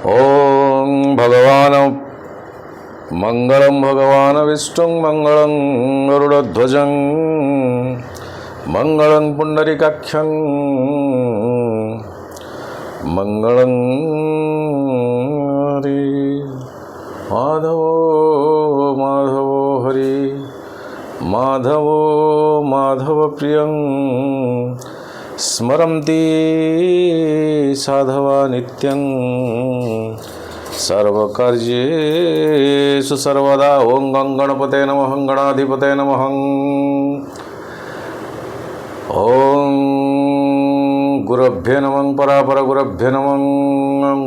ओं भगवान मंगलम भगवान विष्णु मंगलम गरुड़ध्वजं मंगलम पुंडरीकाक्षं मंगलम हरि माधवो माधवो हरि माधवो माधव प्रियं स्मरन्ति साधवा नित्यं सर्वकार्येषु सर्वदा। ओं गणपते नमः गणाधिपते नमः। ओं गुरुभ्यो नमः परापर गुरुभ्यो नमः।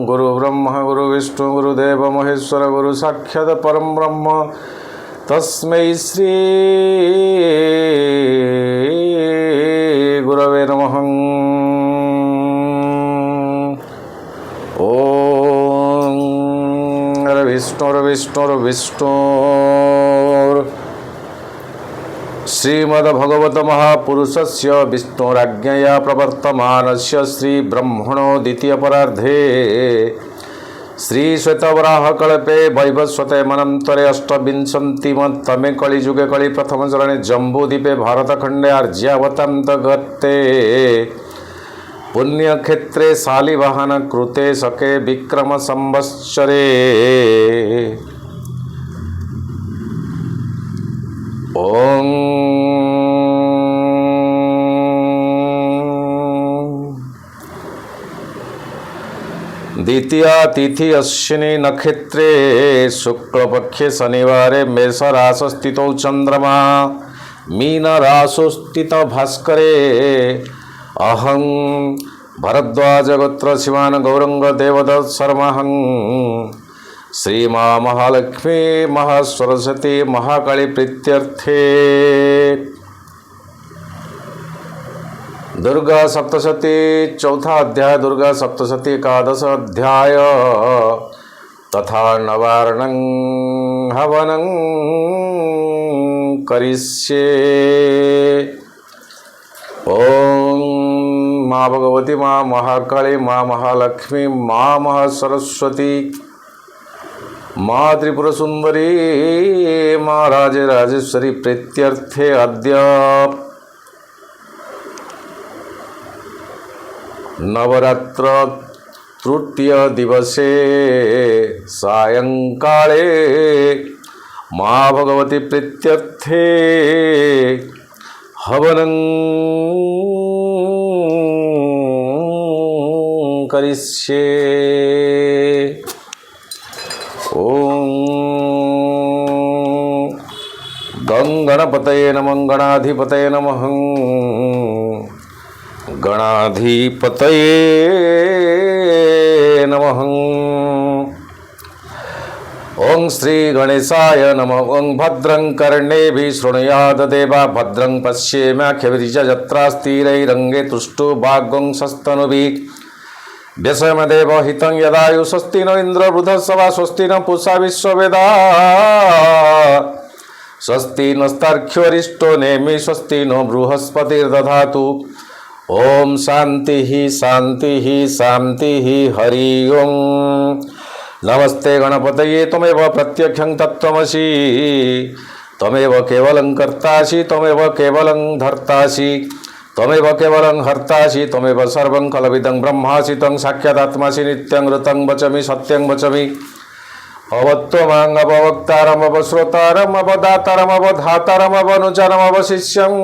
गुरु ब्रह्मा गुरु विष्णु गुरुदेव महेश्वर गुरु साक्षात् परं ब्रह्म तस्मै श्री गुरवे नमः। ओं विष्णुर्विष्णुर्विष्णुर् श्रीमद्भगवत महापुरुषस्य विष्णुराज्ञया प्रवर्तमानस्य श्री ब्रह्मणो द्वितीय परार्धे श्री श्वेतवराहकल्पे वैवस्वते मन्वन्तरे अष्टविंशतितमे कलिजुगे कलि प्रथम चरणे जम्बूद्वीपे भारतखण्डे आर्यावतान्तर्गते पुण्यक्षेत्रे शालिवाहन कृते शके विक्रम संवत्सरे ओं द्वितीया तिथि अश्विनी नक्षत्रे शुक्लपक्षे शनिवारे मेष राशौ स्थितौ चंद्रमा मीन राशौ स्थितौ भास्करे अहं भरद्वाज गोत्र शिवान गौरंग देवदत्त शर्माहं श्री महालक्ष्मी महासरस्वती महाकाली प्रीत्यर्थे दुर्गा सप्तशती चौथा अध्याय दुर्गा सप्तशती एकादश अध्याय तथा नवार्णं हवनं करिष्ये। ओं माँ भगवती माँ महाकाली माँ महालक्ष्मी माँ महासरस्वती माँ त्रिपुर सुंदरी माँ राजेश्वरी प्रीत्यर्थे अद्य नवरात्र तृतीय दिवसे सायंकाले माँ भगवती प्रीत्यर्थे हवनं करिष्ये। ओं गणपतये नमः गणाधिपतये नमः गणाधिपतये नमः। ओं श्री गणेशाय नमः। ओं भद्रं कर्णेभिः शृणुयात् देवा भद्रं पश्येमाख्यभिर्यजत्रास्तिरैरङ्गे तुष्टु वाग्गं सस्तनुभिः व्यसमदेव हितं यदायु स्वस्ति नो इंद्र बृहस्पतिः स्वस्ति न पूषा विश्ववेदा स्वस्ति नस्तार्क्ष्योऽरिष्टो नेमि स्वस्ति नो बृहस्पतिर्दधातु। ओम शांति शांति शांति हरि ओं नमस्ते गणपतये तमेव प्रत्यक्षं तत्त्वमसि तमेव केवलं कर्तासि तमेव केवलं धर्तासि तमेव केवलं हर्तासि तमेव सर्वं कलविदं ब्रह्मासि तं साक्षादात्मासि नित्यं ऋतं वचमि सत्यं वचमि अवत्वमां अववक्तारम् अवश्रोतारम् अवदातारम् अवधातारम् अवनुचरम् अवशिष्यम्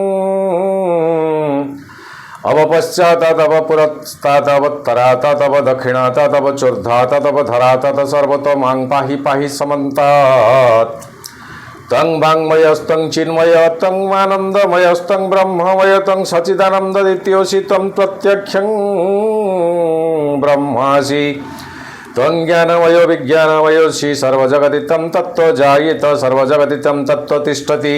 अवपश्चातादव पुरस्तादवत्तरातादव दक्षिणातादव चूर्धातादव धरातात सर्वतो मां पाहि पाहि समन्तात् तं वाङ्मयस्तं चिन्मय तं आनन्दमयस्तं ब्रह्ममय तं सच्चिदानन्ददित्योऽसि तं प्रत्यक्षं ब्रह्मासि तं ज्ञानमयो विज्ञानमयोऽसि सर्वजगति तं तत्त्वो जायेत सर्वजगति तं तत्त्वो तिष्ठति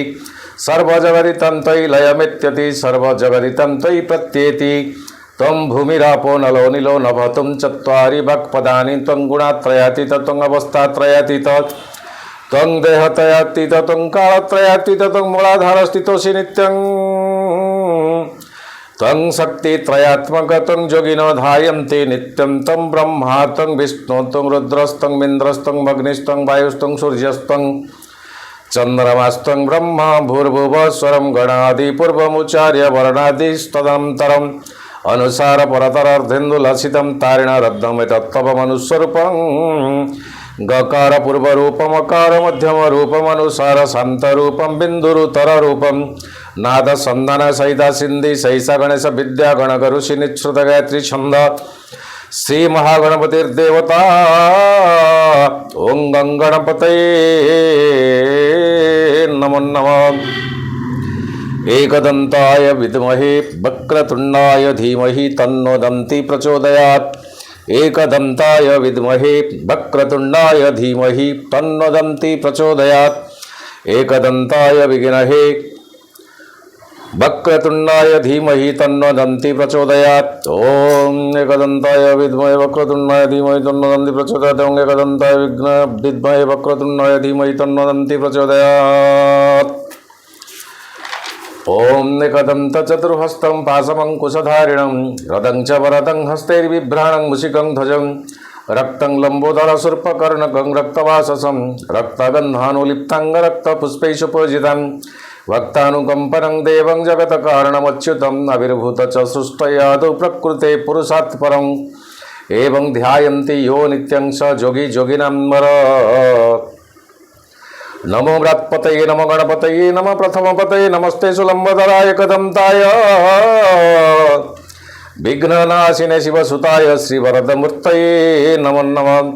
सर्वजगति तं त्वयि लयमित्यति सर्वजगति तं त्वयि प्रत्येति त्वं भूमिरापो नलो नीलो नभतुं चत्वारि वाक्पदानि त्वं गुणात्रयातीत त्वं अवस्थात्रयातीत त्वं देहत्रयातीत त्वं कालत्रयातीत त्वं मूलाधारस्थितोऽसि नित्यं तं शक्तित्रयात्मकं योगिनो ध्यायन्ति नित्यं तं ब्रह्मा तं विष्णु तं रुद्रस्तं इन्द्रस्तं अग्निस्तं वायुस्तं सूर्यस्तं चन्द्रमास्तं ब्रह्मा भूर्भुवस्वरं गणादि पूर्वमुच्चार्य वर्णादिस्तदन्तरम् अनुसार परतरार्धेन्दुलसितं तारिणरत्नमितत्तवमनुस्वरूपं गकार पूर्वरूपमकार मध्यमरूपमनुसार शान्तरूपं बिन्दुरुतररूपं नाद संदन सहित सिंधि सहिसा गणेश विद्या गणगरुषि निश्रुत गायत्री छंद श्री महागणपतिर्देवता ओं गं गणपतये नमो नमः। एकदंताय विद्महे वक्रतुंडाय धीमहि तन्नो दन्ति प्रचोदयात्। एकदंताय विद्महे वक्रतुंडाय धीमहि तन्नो दन्ति प्रचोदयात्। एकदंताय विद्महे वक्रतुंडाय धीमहि तन्नो दन्ति प्रचोदयात्। ओम एकदंताय विद्महे वक्रतुंडाय धीमहि तन्नो दन्ति प्रचोदयात्। ओम एकदंताय विद्महे वक्रतुंडाय धीमहि तन्नो दन्ति प्रचोदयात्। ओम एकदंत चतुर्हस्तं पाशमंकुशधारिणं रदं च वरदं हस्तैर्बिभ्राणं मुषिकं ध्वजं रक्तं लंबोदर सर्पकर्णकं रक्तवाससं रक्तगन्धानुलिप्तं रक्तपुष्पैः पूजितं भक्तानुकंपनं देवं जगत्कारणमच्युतम् अविर्भूत च सृष्टयादौ प्रकृते पुरुषात् परम् एवं ध्यायन्ति यो नित्यं स जोगी जोगिनां नर। नमो व्रात्पतये नमो गणपतये नमो प्रथमपतये नमस्ते सुलंबधराय एकदंताय विघ्ननाशिने शिवसुताय श्रीवरदमूर्तये नमो नमः।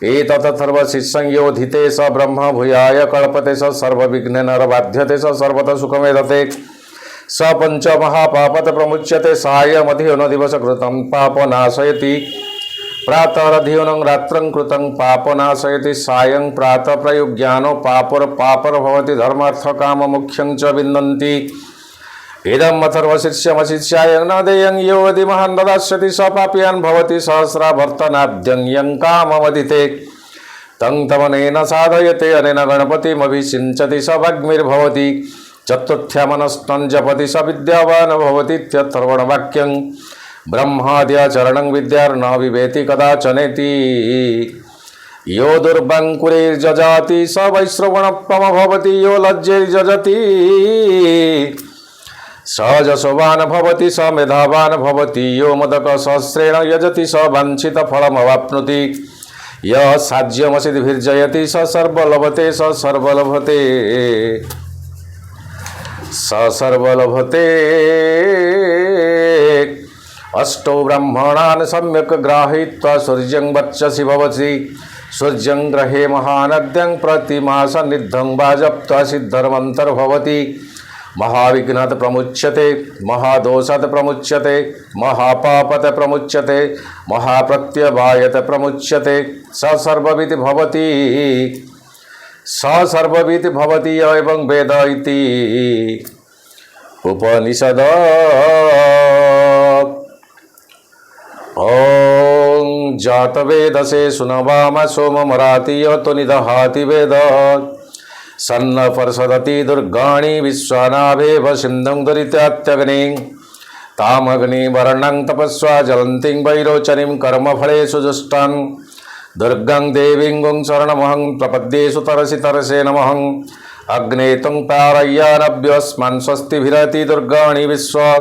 एतत्सर्वशिष्संयोधिते स ब्रह्म भूयाय कल्पते स सर्वविघ्नैर्बाध्यते स सर्वतः सुखमेधते स पंचमहापापत प्रमुच्यते सायमधियो दिवस कृतं पापनाशयति प्रातरधियोनं रात्रं कृतं पापनाशयति सायं प्रातः प्रयुज्ञानो पापर भवति धर्मार्थ काम मुख्यं च विन्दन्ति। इदम् अथर्वशिष्यमशिष्याय न देयं यो यदि महान् ददास्यति स पापीयान् भवति सहस्रावर्तनाद्यं यं काममदिते तं तमनेन साधयते अनेन गणपतिमभिषिञ्चति स भग्मिर्भवति चतुर्थ्यामनस्तं जपति स विद्यावान् भवति इत्यथर्वणवाक्यं ब्रह्माद्याचरणं विद्यार्न विवेति कदाचनेति यो दुर्बङ्कुरैर्जजाति स वैश्रवणप्पम भवति यो लज्जैर्जजति स जशोवान् भवति स मेधावान् भवति यो मोदकसहस्रेण यजति स वाञ्छितफलमवाप्नोति यः साज्यमसिद्धिर्जयति स सर्वलभते स सर्वलभते। अष्टौ ब्रह्मणान् सम्यक् ग्राहयित्वा सूर्यं वक्षसि भवसि सूर्यं ग्रहे महानद्यं प्रतिमासनिद्धं वाजप्त्वा सिद्धर्मन्तर्भवति महाविघ्नात् प्रमुच्यते महादोषात् प्रमुच्यते महापापत् प्रमुच्यते महाप्रत्यवायत् प्रमुच्यते स सर्ववित् भवति एवं वेद इति उपनिषद। ओं जातवेदसे सुनवाम सोममराति यतो निदहाति वेद सन्न परसदति दुर्गाणि विश्वानाभेव सिन्धुं दुरित्यात्यग्नि तामग्नि वर्णं तपस्वा ज्वलन्तीं वैरोचनीं कर्मफलेषु जुष्टां दुर्गां देवीं गुं शरणमहं प्रपद्येषु तरसि तरसे नमः। अग्ने तं पारय्यानभ्यस्मान् स्वस्तिभिरति दुर्गाणि विश्वा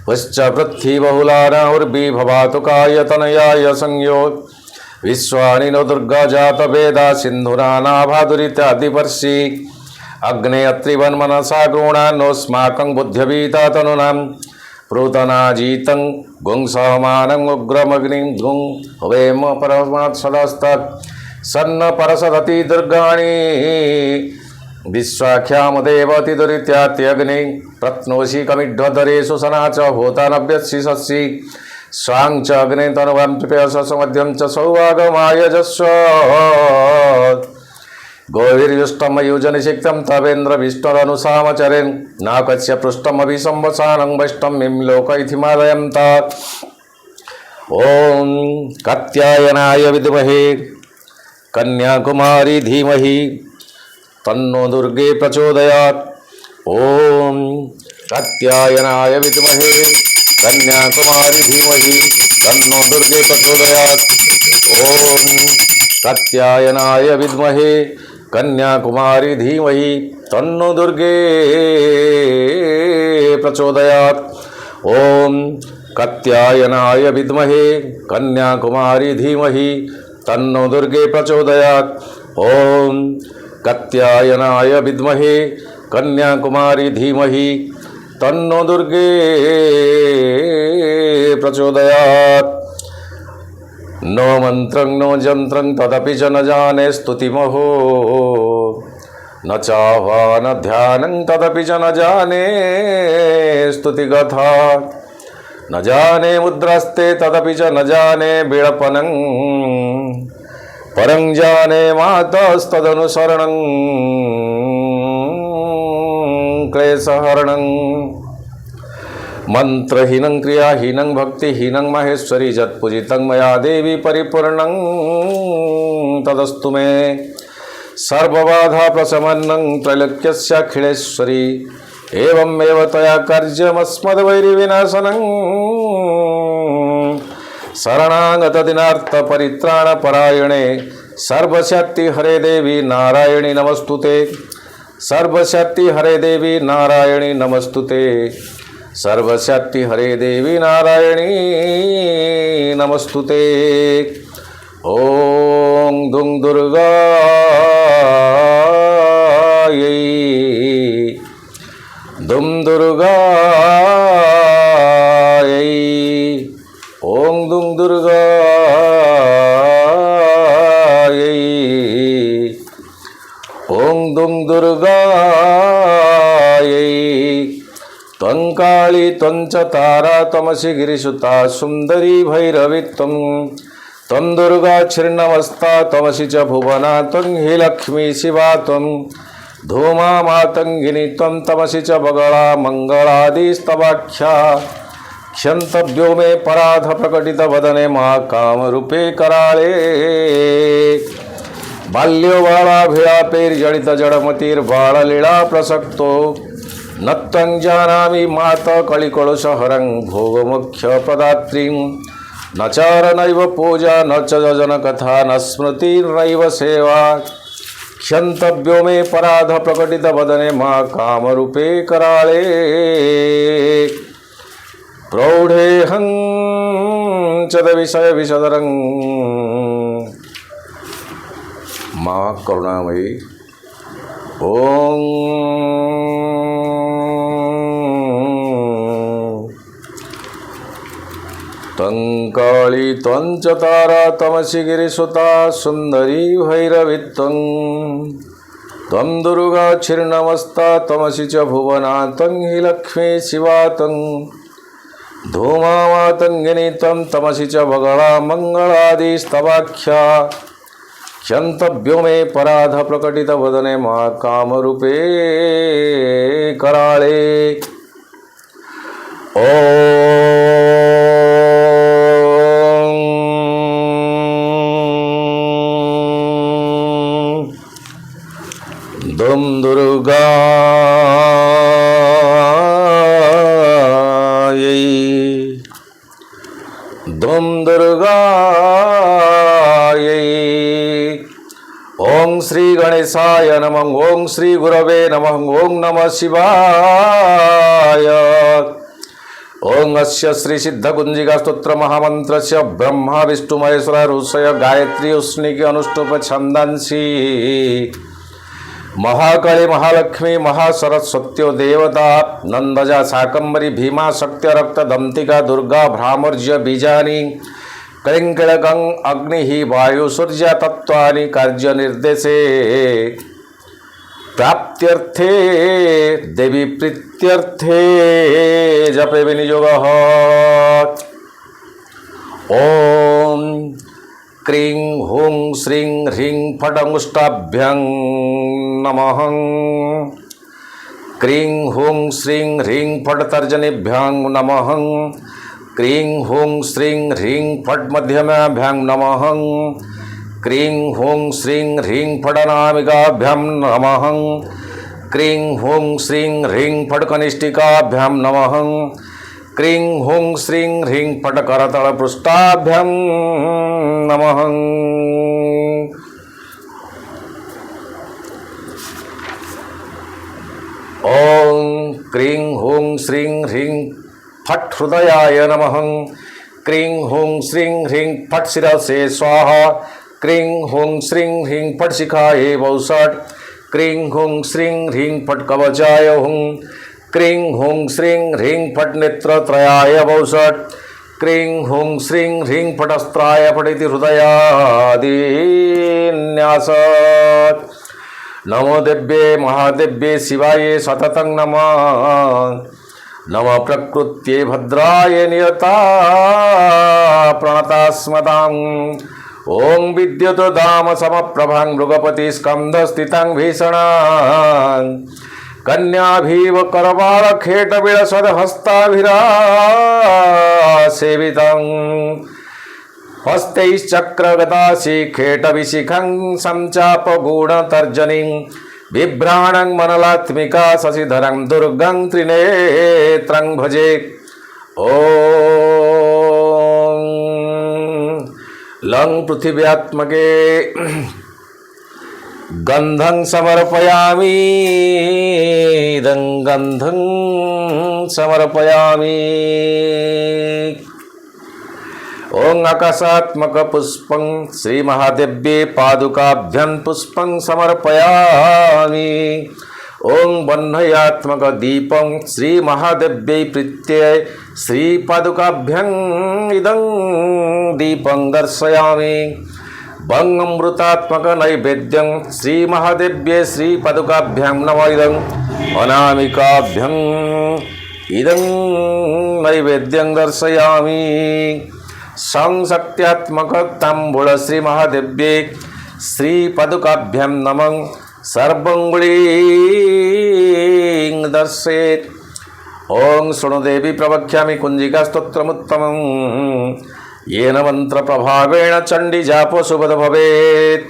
पुश्च पृथ्वी बहुलानाहुर्भि भवातु कायतनयाय संयो विश्वानि नो दुर्गा जात वेदा सिन्धुना नाभादुरित्यादिपर्षि अग्ने अत्रिवन्मनसा गृणान्नोऽस्माकं बुद्ध्यवीता तनूनां प्रोतनाजीतं गुं सहमानं उग्रमग्निं गुं हवेम परस्मात् सदास्तत् सन्न परसदति दुर्गाणि विश्वाख्याम देवति दुरित्यात्यग्नि प्रत्नोषि कमिड्ढधरेषु सना च होतानभ्यसि सस्सि स्वां च अग्ने तनुवां पिपयसमध्यं च सौवागमायजस्व गोभिर्युष्टमयुजनिषिक्तं तवेन्द्र विष्णुरनुसामचरेन् नाकस्य पृष्ठमभिसंवसानं वैष्णवीं लोक इतिमालयं तात। ॐ कात्यायनाय विद्महे कन्याकुमारी धीमहि तन्नो दुर्गे प्रचोदयात्। ओम कात्यायनाय विद्महे कन्याकुमारी धीमहि तन्नो दुर्गे प्रचोदयात्। ओम कात्यायनाय विद्महे कन्याकुमारी धीमहि तन्नो दुर्गे प्रचोदयात्। ओम कात्यायनाय विद्महे कन्याकुमारी धीमहि तन्नो दुर्गे प्रचोदयात्। ओम कात्यायनाय विद्महे कन्याकुमारी धीमहि तन्नो दुर्गे प्रचोदयात्। नो मंत्रं नो जंत्रं तदपि च न जाने स्तुतिमहो न चाह्वान ध्यानं तदपि च न जाने स्तुतिकथा न जाने मुद्रास्ते तदपि च न जाने बिडपनं परं जाने मातस्तदनुसरणं क्लेशहरणं। मंत्रहीनं क्रियाहीनं भक्तिहीनं महेश्वरी जत्पूजितं मया देवी परिपूर्णं तदस्तु मे। सर्वबाधा प्रशमनं त्रैलोक्यस्याखिलेश्वरी एवमेव तया कार्यमस्मद्वैरिविनाशनं। शरणागत दिनार्थ परित्राण परायणे सर्वशक्ति हरे देवी नारायणी नमस्तुते। सर्वशक्ति हरे देवी नारायणी नमस्तुते। सर्वशक्ति हरे देवी नारायणी नमस्तुते। ओम दुं दुर्गायै दुं दुर्गायै ओम दुं दुर्गायै ओम दुं दुर्गायै। त्वं काली त्वं च तारा त्वमसि गिरिसुता सुंदरी भैरवी त्वं दुर्गा छिन्नमस्ता त्वमसि च भुवना त्वं हि लक्ष्मी शिवा त्वं धूमा मातंगिनी त्वं तमसि च बगला मंगलादिस्तवाख्या। क्षन्तव्यो मे पराध प्रकटित वदने मा कामरूपे कराळे। बाल्यो बालाभिलापैर्जडित जडमतिर्बाललीला प्रसक्तो न त्वं जानामि मात कलिकलुषहरं भोगमुख्यप्रदात्रीं। न चारणैव पूजा न च जनकथा न स्मृतिर्नैव सेवा। क्षन्तव्यो मे पराध प्रकटित वदने मा कामरूपे कराळे। प्रौढेऽहं च विषय विशदरं मा करुणामयी। ओम त्वं काली त्वं च तारा त्वमसि गिरिसुता सुंदरी भैरवी त्वं दुर्गा छिन्नमस्ता त्वमसि च भुवना त्वं हि लक्ष्मी शिवा त्वं धूमा मातंगिनी त्वं तमसि च बगला मंगलादिस्तवाख्या। क्षन्तव्यो मे पराध प्रकटित वदने मा कामरूपे कराळे। दुं दुर्गायै दुं दुर्गायै। ओं श्री गणेशाय नमः। ओं श्री गुरवे नमः। ओं नमः शिवाय। ओं अस्य श्री सिद्धकुंजिका स्तोत्र महामंत्रस्य ब्रह्मा विष्णु महेश्वर ऋषय गायत्री उष्णिकी अनुष्टुप छंदांसी महाकाली महालक्ष्मी महासरस्वत्यो देवता नंदजा शाकंबरी भीमा शक्ति रक्त दंतिका दुर्गा भ्रामर्य बीजानि कलिंकलकं अग्नि वायु सूर्य तत्वानि कार्य निर्देशे प्राप्त्यर्थे देवी प्रीत्यर्थे जपे विनियोगः। ओम क्रीं हूं श्रीं ह्रीं फटमुष्टाभ्यां नमः। क्रीं हूं श्रीं ह्रीं फटतर्जनीभ्यां नमः। क्रीं हूं श्रीं ह्रीं फट्मध्यमाभ्यां नमः। क्रीं हूं श्रीं ह्रीं फटनामिकाभ्यां नमः। क्रीं हूं श्रीं ह्रीं फट् कनिष्ठिकाभ्यां नमः। क्रीं हूं श्रीं ह्रीं फट् करतलपृष्ठाभ्यां नमः। ॐ क्रीं हूं श्रीं ह्रीं फट् हृदयाय नमः। क्रीं हूं श्रीं ह्रीं फट् शिरसे स्वाहा। क्रीं हूं श्रीं ह्रीं फट् शिखायै वौषट्। क्रीं हूं श्रीं ह्रीं फट् कवचाय हुं। क्रीं हूं श्रीं ह्रीं फट् नेत्रत्रयाय वौषट्। क्रीं हूं श्रीं ह्रीं फट् अस्त्राय फटिति हृदयादिन्यासात्। नमो देव्ये महादेव्ये शिवाय सततं नमः। नमः प्रकृत्यै भद्राय नियता प्रणतास्मताम्। ॐ विद्युतधाम समप्रभां मृगपति स्कन्धस्थितं भीषणां। कन्याभिव करवालखेटविलसद्हस्ताभिरासेवितं। हस्तैश्चक्रगदाशिखेटविशिखं संचापगूढतर्जनीं। बिभ्राणं मनलात्मिका शशिधरं दुर्गं त्रिनेत्रं भजे। ॐ लं पृथिव्यात्मके गन्धं समर्पयामि। इदं गन्धं समर्पयामि। ओं आकाशात्मक पुष्पं श्री महादेव्ये पादुकाभ्यां पुष्पं समर्पयामि। ओं वह्नयात्मक दीपं श्री महादेव्यै प्रीत्यै श्री पादुकाभ्यां इदं दीपं दर्शयामि। भंगमृतात्मक नैवेद्यं श्री महादेव्ये श्री पादुकाभ्यां नमः। इदं अनामिकाभ्यां इदं नैवेद्यं दर्शयामि। संशक्त्यात्मक तांबूल श्री महादेव्ये श्री पादुकाभ्यां नमः। सर्वांगुलीं दर्शेत्। ओं शृणुदेवी प्रवक्ष्यामि कुंजिका स्तोत्रमुत्तमं। येन मंत्र प्रभावेण चंडी जापो सुबद भवेत्।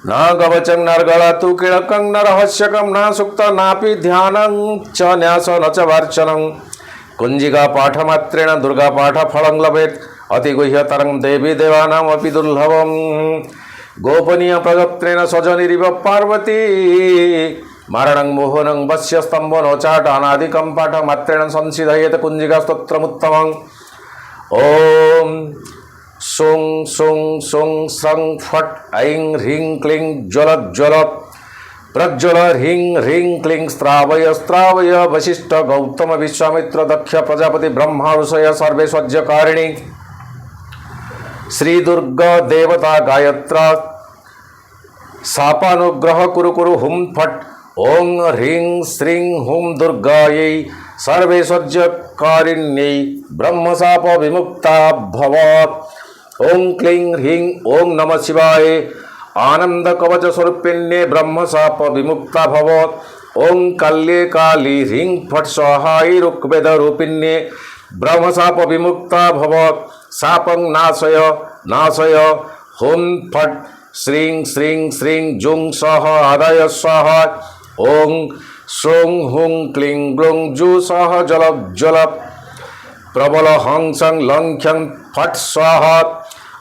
न गवचं नर्गळतु किळकं न रहस्यकं न सुक्त नापि ध्यानं च न्यास न च वार्चनं। कुंजिका पाठमात्रेण दुर्गा पाठ फलं लभेत्। अतिगुह्यतरं देवी देवानामपि दुर्लभं। गोपनीय प्रदत्तेन स्वजनिरिव पार्वती। मारणं मोहनं वस्य स्तम्भनोचाटनादिकं पाठमात्रेण संसिधयेत कुंजिका स्तोत्रमुत्तमम्। ॐ सुं सुं सुं सं फट् ऐं ह्रीं क्लीं ज्वल प्रज्वल ह्रीं ह्रीं क्लीं स्त्रावय स्त्रावय। वशिष्ठ गौतम विश्वामित्र दक्ष प्रजापति ब्रह्मा ऋषय सर्वे स्वज्यकारिणी। श्री दुर्गा देवता गायत्रा शापानुग्रह कुरु कुरु हुं फट्। ओं ह्रीं श्रीं हुं दुर्गायै सर्वे स्वज्यकारिण्यै ब्रह्मशाप विमुक्ता भवत्। ओं क्लीं ह्रीं ओं नमः शिवाय आनंद कवच स्वरूपिण्ये ब्रह्मशाप विमुक्ता भवत्। ओं काल्ये काली ह्रीं फट् स्वाहायै ऋग्वेद रूपिण्ये ब्रह्मशाप विमुक्ता भवत्। शापं नाशय नाशय हुं फट् श्रीं श्रीं श्रीं जुं सह आदाय स्वाहा। ओं श्रों हुं क्लीं ग्लुं जु सह जल जल प्रबल हंसं लंघ्यं फट् स्वाहा।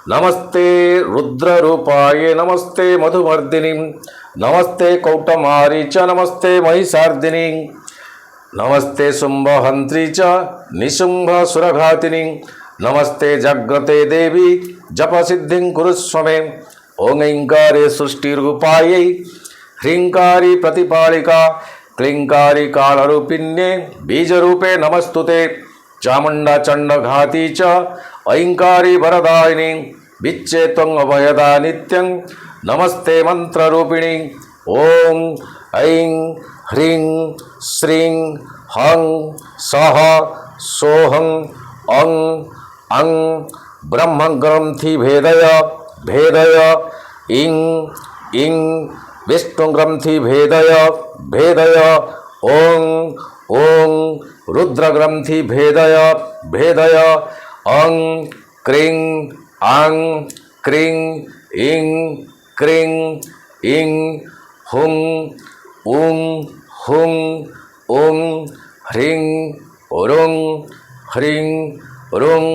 नमस्ते रुद्ररूपाय नमस्ते मधुमर्दिनी नमस्ते कौटमारी च नमस्ते महिषार्दिनी नमस्ते शुंभहंत्री च निशुंभ सुरघातिनी नमस्ते जाग्रते देवी जप सिद्धिं कुरुष्व मे। ओं ऐंकारे सृष्टिरूपायै ह्रींकारी प्रतिपालिका क्लींकारी कालरूपिण्ये बीजरूपे नमस्तुते। चामुंडा चंडघाती च ऐंकारी वरदायिनी विच्चे त्वं अभयदा नित्यं नमस्ते मंत्ररूपिणी। ओं ऐं ह्रीं श्रीं हं सः सोहं अं अं ब्रह्मग्रंथि भेदय भेदय। इं इं विष्णुग्रंथि भेदय भेदय। ओं ओं रुद्रग्रंथि भेदय भेदय। अं क्रीं आं क्रीं इं क्रीं इं हुं ऊं हुं ऊं ह्रीं ॐ ह्रीं ॐ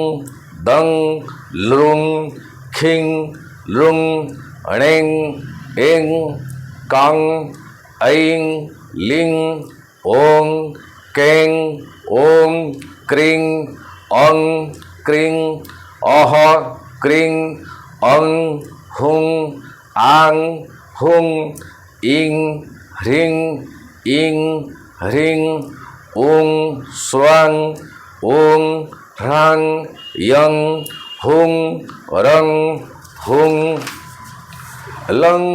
दं लृं खिं लृं णें ऐं कां ऐं लिं ॐ कैं ॐ क्रीं औं क्रीं औः क्रीं औं हुं आं हुं ईं ह्रीं ईं ह्रीं ॐ स्वां ॐ ह्रां यं हुं रं हुं लं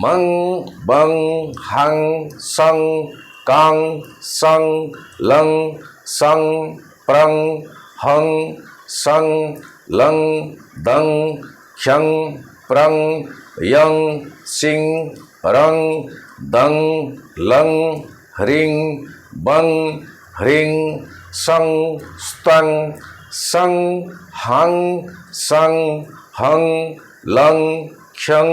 मं बं हं सं कां सं लं सं प्रं हं सं लं दं ख्यं प्रं यं सिं रं दं लं ह्रीं बं ह्रीं सं स्तं सं हं सं हं लं ख्यं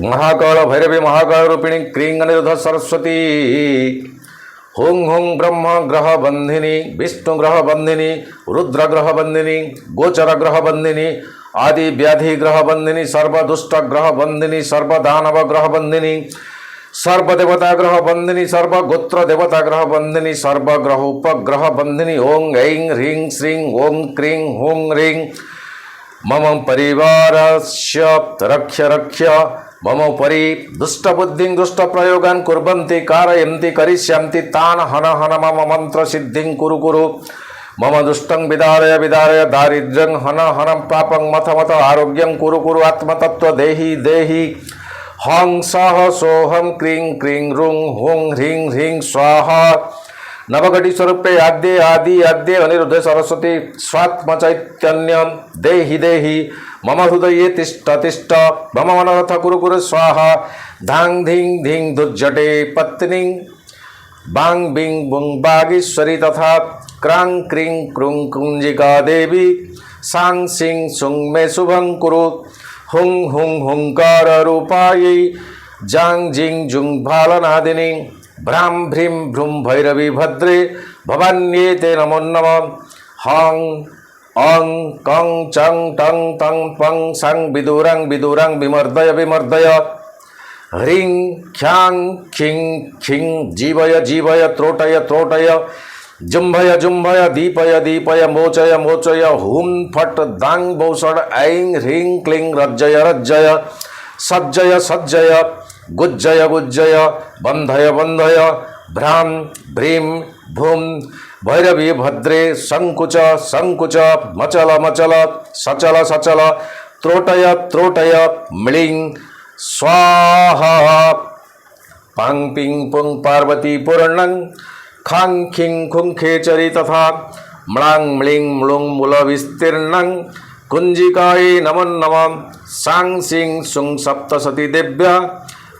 महाकाल भैरवी महाकाल रूपिणी क्रीं अनिरुद्ध सरस्वती हुं हुं ब्रह्म ग्रह बंधिनी विष्णु ग्रह बंधिनी रुद्र ग्रह बंधिनी गोचर ग्रह बंधिनी आदि व्याधि ग्रह बंधिनी सर्वदुष्ट ग्रह बंधिनी सर्वदानव ग्रह बंधिनी सर्वदेवता ग्रह बंधिनी सर्वगोत्र देवता ग्रह बंधिनी सर्वग्रह उपग्रह बंधिनी ओं ऐं ह्रीं श्रीं ओं क्रीं हुं ह्रीं मम परिवारस्य रक्ष्य रक्ष्य मम उपरि दुष्टबुद्धिं दुष्टप्रयोगान् कुर्वन्ति कारयन्ति करिष्यन्ति तान् हन हन मम मन्त्रसिद्धिं कुरु कुरु मम दुष्टं विदारय विदारय दारिद्र्यं हन हन पापं मथ मथ आरोग्यं कुरु कुरु आत्मतत्त्व देहि देहि हं सः सोऽहं क्रीं क्रीं रुं हुं ह्रीं ह्रीं स्वाहा नवघटी स्वरूपे आद्ये आदि आद्ये अनिरुद्धे सरस्वती स्वात्म चैतन्यं देहि देहि मम हृदये तिष्ठ तिष्ठ मम मनोरथ कुरु कुरु स्वाहा धां धीं धीं दुर्जटे पत्नीं बां बिं बुं बागीश्वरी तथा क्रां क्रीं क्रूं कुंजिका देवी सां सिं सुं मे शुभं कुरु हुं हुं हुंकार रूपायै जां जिं जुं भालनादिनी भ्रां भ्रीं भ्रूं भैरवी भद्रे भवान्ये ते नमो नमः हं अं कं चं टं तं पं सं विदुरं विदुरं विमर्दय विमर्दय ह्रीं ख्यां खिं खिं जीवय जीवय त्रोटय त्रोटय जुम्भय जुम्भय दीपय दीपय मोचय मोचय हुं फट् दां बौषड ऐं ह्रीं क्लीं रज्जय रज्जय सज्जय सज्जय गुज्जय गुज्जय बन्धय बन्धय भ्रां भ्रीं भूं भैरवी भद्रे संकुच संकुच मचल मचल सचल सचल त्रोटय त्रोटय म्लीं स्वाहा पां पिं पुं पार्वती पूर्णं खां खिं खुं खेचरी तथा म्लां म्लीं म्लुं मूलविस्तीर्णं कुंजिकायै नमो नमः सां सिं सुं सप्तशती देव्या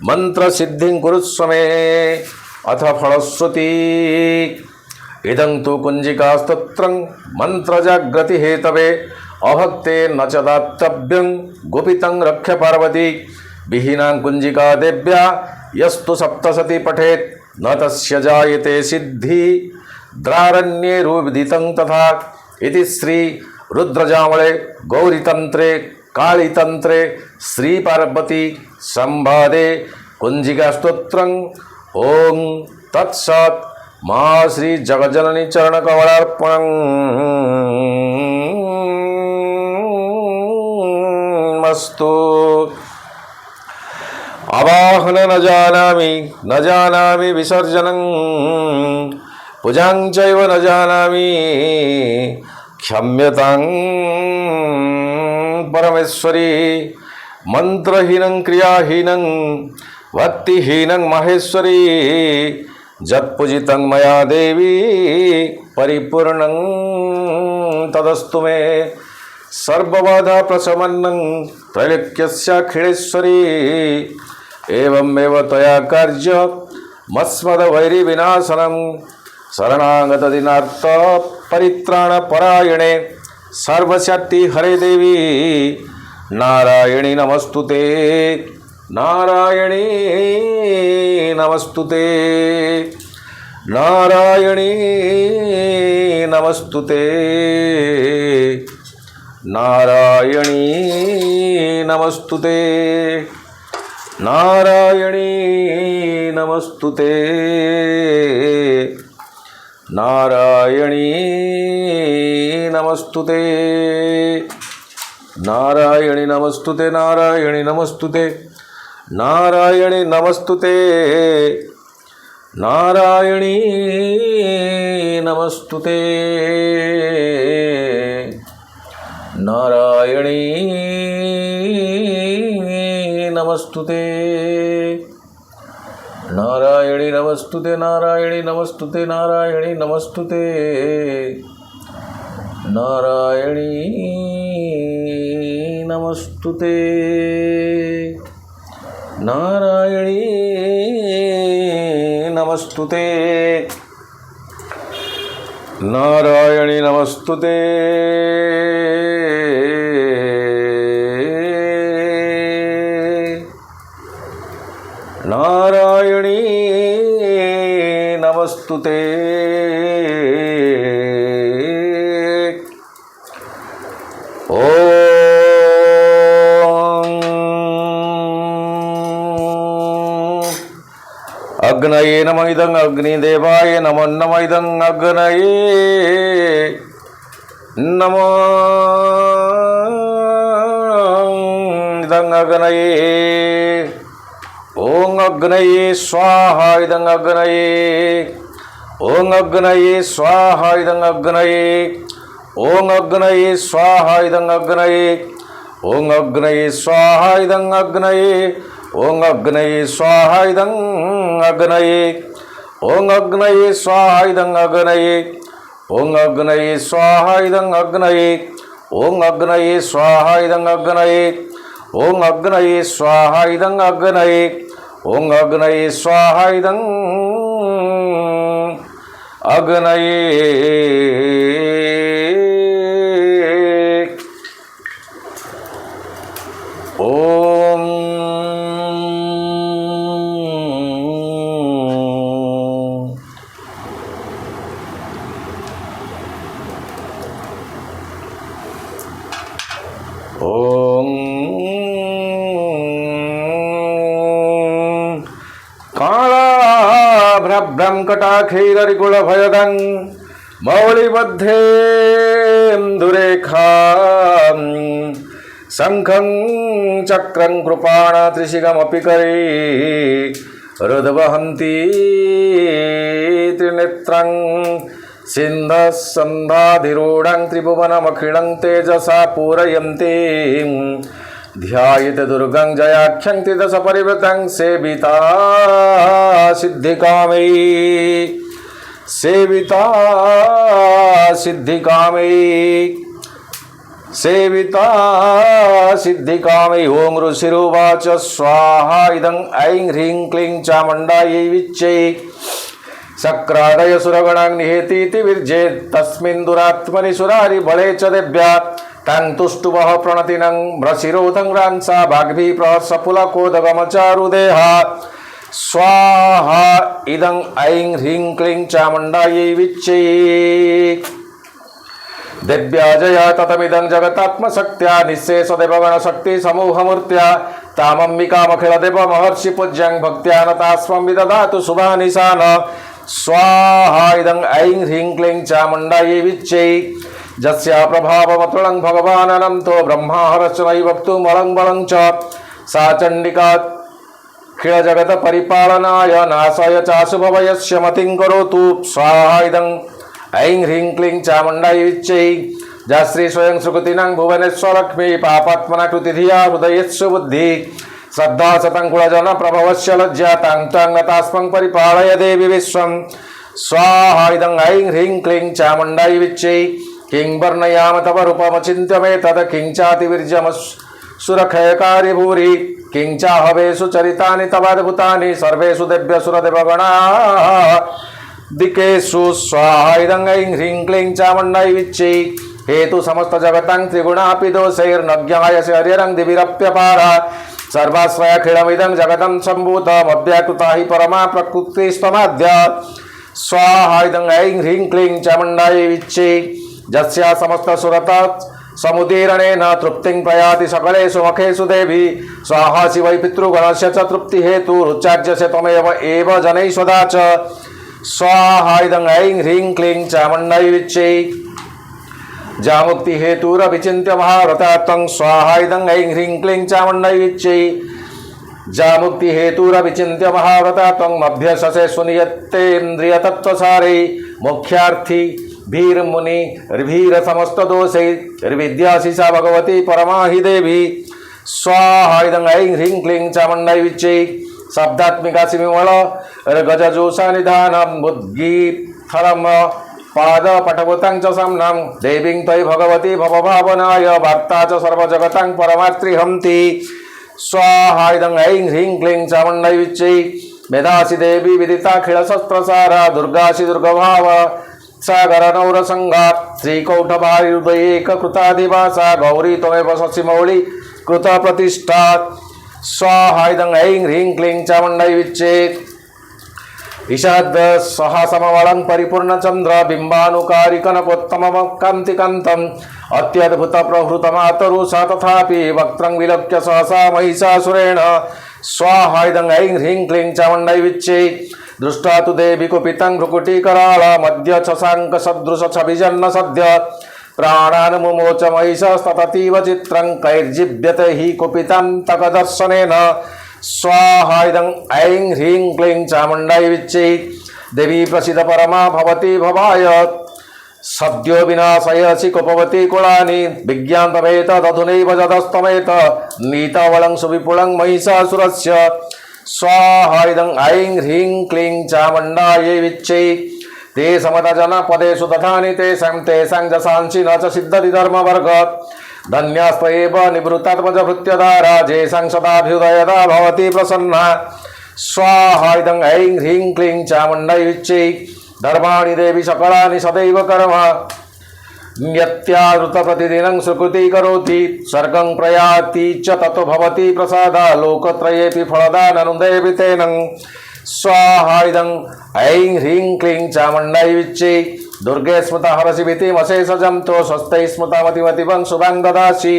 मंत्रसिद्धिं कुरुस्व मे अथ फलश्रुति इदं तु कुंजिकास्तोत्रं मंत्रजागृति हेतवे अभक्ते न च दातव्यं गुपितं रक्ष्य पार्वती विहीनां कुंजिका देव्या यस्तु सप्तशती पठेत् न तस्य जायते सिद्धि द्रारण्ये रुदितं तथा इति श्री रुद्रजामले गौरीतंत्रे कालीतंत्रे श्री पार्वती संवादे कुंजिका स्तोत्रं ओं तत्सत् मा श्री जगज्जननी चरण कमलार्पणमस्तु। आवाहन न जानामि विसर्जनं पूजां चैव न जानामि क्षम्यतां परमेश्वरी मंत्रहीनं क्रियाहीनं भक्तिहीनं महेश्वरी जत्पूजितं मया देवी परिपूर्णं तदस्तु मे सर्वबाधा प्रशमनं त्रैलोक्यस्याखिलेश्वरी एवमेव तया कार्य मत्स्मद्वैरी विनाशनं शरणागत दिनार्थ परित्राण परायणे सर्वशक्ति हरे देवी नारायणी नमस्तुते नारायणी नमस्तुते नारायणी नमस्तुते नारायणी नमस्तुते नारायणी नमस्तुते नारायणी नमस्तुते नारायणी नमस्तुते नारायणी नमस्तुते नारायणी नमस्तुते नारायणी नमस्तुते नारायणी नमस्तुते नारायणी नमस्तुते नारायणी नमस्तुते नारायणी नमस्तुते नारायणी नमस्तुते नारायणी नमस्तुते नारायणी नमस्तुते नारायणी नमस्तुते अग्नये नमः इदं अग्निदेवाय नमो नमः इदं अग्नये नमो इदं अग्नये ओं अग्नये स्वाहा इदं अग्नये ओं अग्नये स्वाहा इदं अग्नये ओं अग्नये स्वाहा इदं अग्नये ओं अग्नये स्वाहा इदं अग्नये ओं अग्नये स्वाहा इदं अग्नये ओं अग्नये स्वाहा इदं अग्नये ओं अग्नये स्वाहा इदं अग्नये ओं अग्नये स्वाहा इदं अग्नये ओं अग्नये स्वाहा इदं अग्नये ओं अग्नये स्वाहा इदं अग्नये ओम ओम कालाभ्रभ्रं कटाक्षैररिकुलभयदं मौलिबद्धेन्दुरेखां शङ्खं चक्रं कृपाण त्रिशिखमपि करे हृद्वहन्ती त्रिनेत्रं सिन्धः सन्धाधिरूढं त्रिभुवनमखिलं तेजसा पूरयन्ती ध्यायते दुर्गं जयाख्यं त्रिदशपरिवृतं सेविता सिद्धिकामयी सेविता सिद्धिकामयी सेविता सिद्धिकामयि ओं ऋषिरुवाच स्वाहा इदं ऐं ह्रीं क्लीं चामुण्डायै विच्चै शक्रादय सुरगणां निहेतीति विर्जेत् तस्मिन् दुरात्मनि सुरारिबले च देव्या तं तुष्टुवः प्रणतिनं म्रशिरोधं रांसा भाग्भिः प्रहर्षपुलकोदगमचारुदेहा स्वाहा इदं ऐं ह्रीं क्लीं चामुण्डायै विच्चै देव्या जया ततमिदं जगतात्मशक्त्या निःशेषदेवगणशक्ति समूहमूर्त्या तामम्बिकामखिलदेवमहर्षि पूज्यं भक्त्या नतास्मं विदधातु शुभानिशान स्वाहा इदं ऐं ह्रीं क्लीं चामुण्डायै विच्चै जस्या प्रभावमतुलं भगवान् अनन्तो ब्रह्माहरश्च वक्तुमलं बलं च सा चण्डिका खिलजगत्परिपालनाय नाशाय चाशुभवयस्य मतिं करोतु स्वाहा इदं ऐं ह्रीं क्लीं चामुण्डायै विच्चै जश्री स्वयं सुकृतिनं भुवनेश्वरलक्ष्मी पापात्मना कृतिधिया हृदयस्सु बुद्धि श्रद्धा सतङ्कुलजन प्रभवस्य लज्जा तां तां नतास्मं परिपालय देवी विश्वं स्वाहा इदं ऐं ह्रीं क्लीं चामुण्डायै विच्चै किं वर्णयाम तव रूपमचिन्त्य मे तत् किं चातिविर्जमसुरक्षयकारि भूरि किं चाहवेषु चरितानि तवाद्भुतानि सर्वेषु देव्यसुरदेवगणाः दिकेषु स्वाहा इदं ऐं ह्रीं क्लीं चामुण्डायै विच्चै हेतु समस्त जगतं त्रिगुणापि दोषैर्नज्ञायसे हरिरं दिविरप्यपार सर्वाश्रयखिलमिदं जगतं सम्भूतमव्याकृता हि परमा प्रकृतिस्त्वमाद्य स्वाहा इदं ऐं ह्रीं क्लीं चामुण्डायै विच्चे यस्या समस्तसुरता समुदीरणेन तृप्तिं प्रयाति सकलेषु मुखेषु देवी स्वाहा शिवै पितृगणस्य च तृप्तिहेतुरुच्चार्यसे त्वमेव एव जनैः सदा च स्वाहा इदं ऐं ह्रीं क्लीं चामुण्डायै विच्चे जामुक्ति हेतुरभिचिन्त्य महाव्रतात्तं स्वाहा इदं ऐं ह्रीं क्लीं चामुण्डायै विच्चे जामुक्ति हेतुरभिचिन्त्य महाव्रतात्तं अभ्यससे सुनियत्तेन्द्रियतत्त्वसारे मुख्यार्थी भीर मुनि भीर समस्त दोषै विद्यासी सा भगवती परमा हि देवी स्वाहा इदं ऐं ह्रीं क्लीं चामुण्डायै विच्चे शब्दात्मिका सिमिवळ गजजोषा निधानं मुद्गीफलम पाद पटभूतं च सम्नं देवीं त्वयि भगवती भवभावनाय वार्ता च सर्वजगतं परमात्रिहन्ति स्वाहा इदं ऐं ह्रीं क्लीं चामुण्डायै विच्चे मेधासि देवी विदिताखिलशस्त्रसारा दुर्गासि दुर्गभाव सागर नौरसंगा श्रीकौटभार्युदयेककृताधिवासा गौरी त्वमेव शशिमौळि कृतप्रतिष्ठा स्वाहा इदं ऐं ह्रीं क्लीं चामुण्डायै विच्चे ईशाद् सहसमवलं परिपूर्णचन्द्र बिम्बानुकारिकनकोत्तमकान्तिकान्तम् अत्यद्भुतप्रहृतमातरुषा तथापि वक्त्रं विलोक्य सहसा महिषासुरेण स्वाहा इदं ऐं ह्रीं क्लीं चामुण्डायै विच्चे दृष्टा तु देवी कुपितं भ्रुकुटीकराळ मध्य शशाङ्कसदृशछविजन्न सद्य प्राणान् मुमोच महिषस्ततीव चित्रं कैर्जिव्यते हि कुपितं तकदर्शनेन स्वाहा इदं ऐं ह्रीं क्लीं चामुण्डायै विच्चे देवी प्रसीद परमा भवती भवाय सद्यो विनाशयसि कुपवती कुलानि विज्ञान्तमेतदधुनैव जदस्तमेत नीतावलं सुविपुलं महिषासुरस्य स्वाहा इदं ऐं ह्रीं क्लीं चामुण्डायै विच्चे ते समतजनपदेषु दधानि तेषां जसांसि न च सिद्धति धर्मवर्ग धन्यास्त एव निवृत्तात्मजभृत्यधारा जेषां सदाभ्युदयदा भवति प्रसन्ना स्वाहा इदं ऐं ह्रीं क्लीं चामुण्डायै विच्चे धर्माणि देवी सकलानि सदैव कर्म नियत्यावृत प्रतिदिनं सुकृती करोति सर्गं प्रयाति च ततो भवति प्रसादा लोकत्रयेऽपि फलदाननुदेवि तेन स्वाहा इदं ऐं ह्रीं क्लीं चामुण्डायै विच्चे दुर्गे स्मृता हरसि भीतिमशेषजन्तो स्वस्ते स्मृतामतिमतिवं शुभं ददासि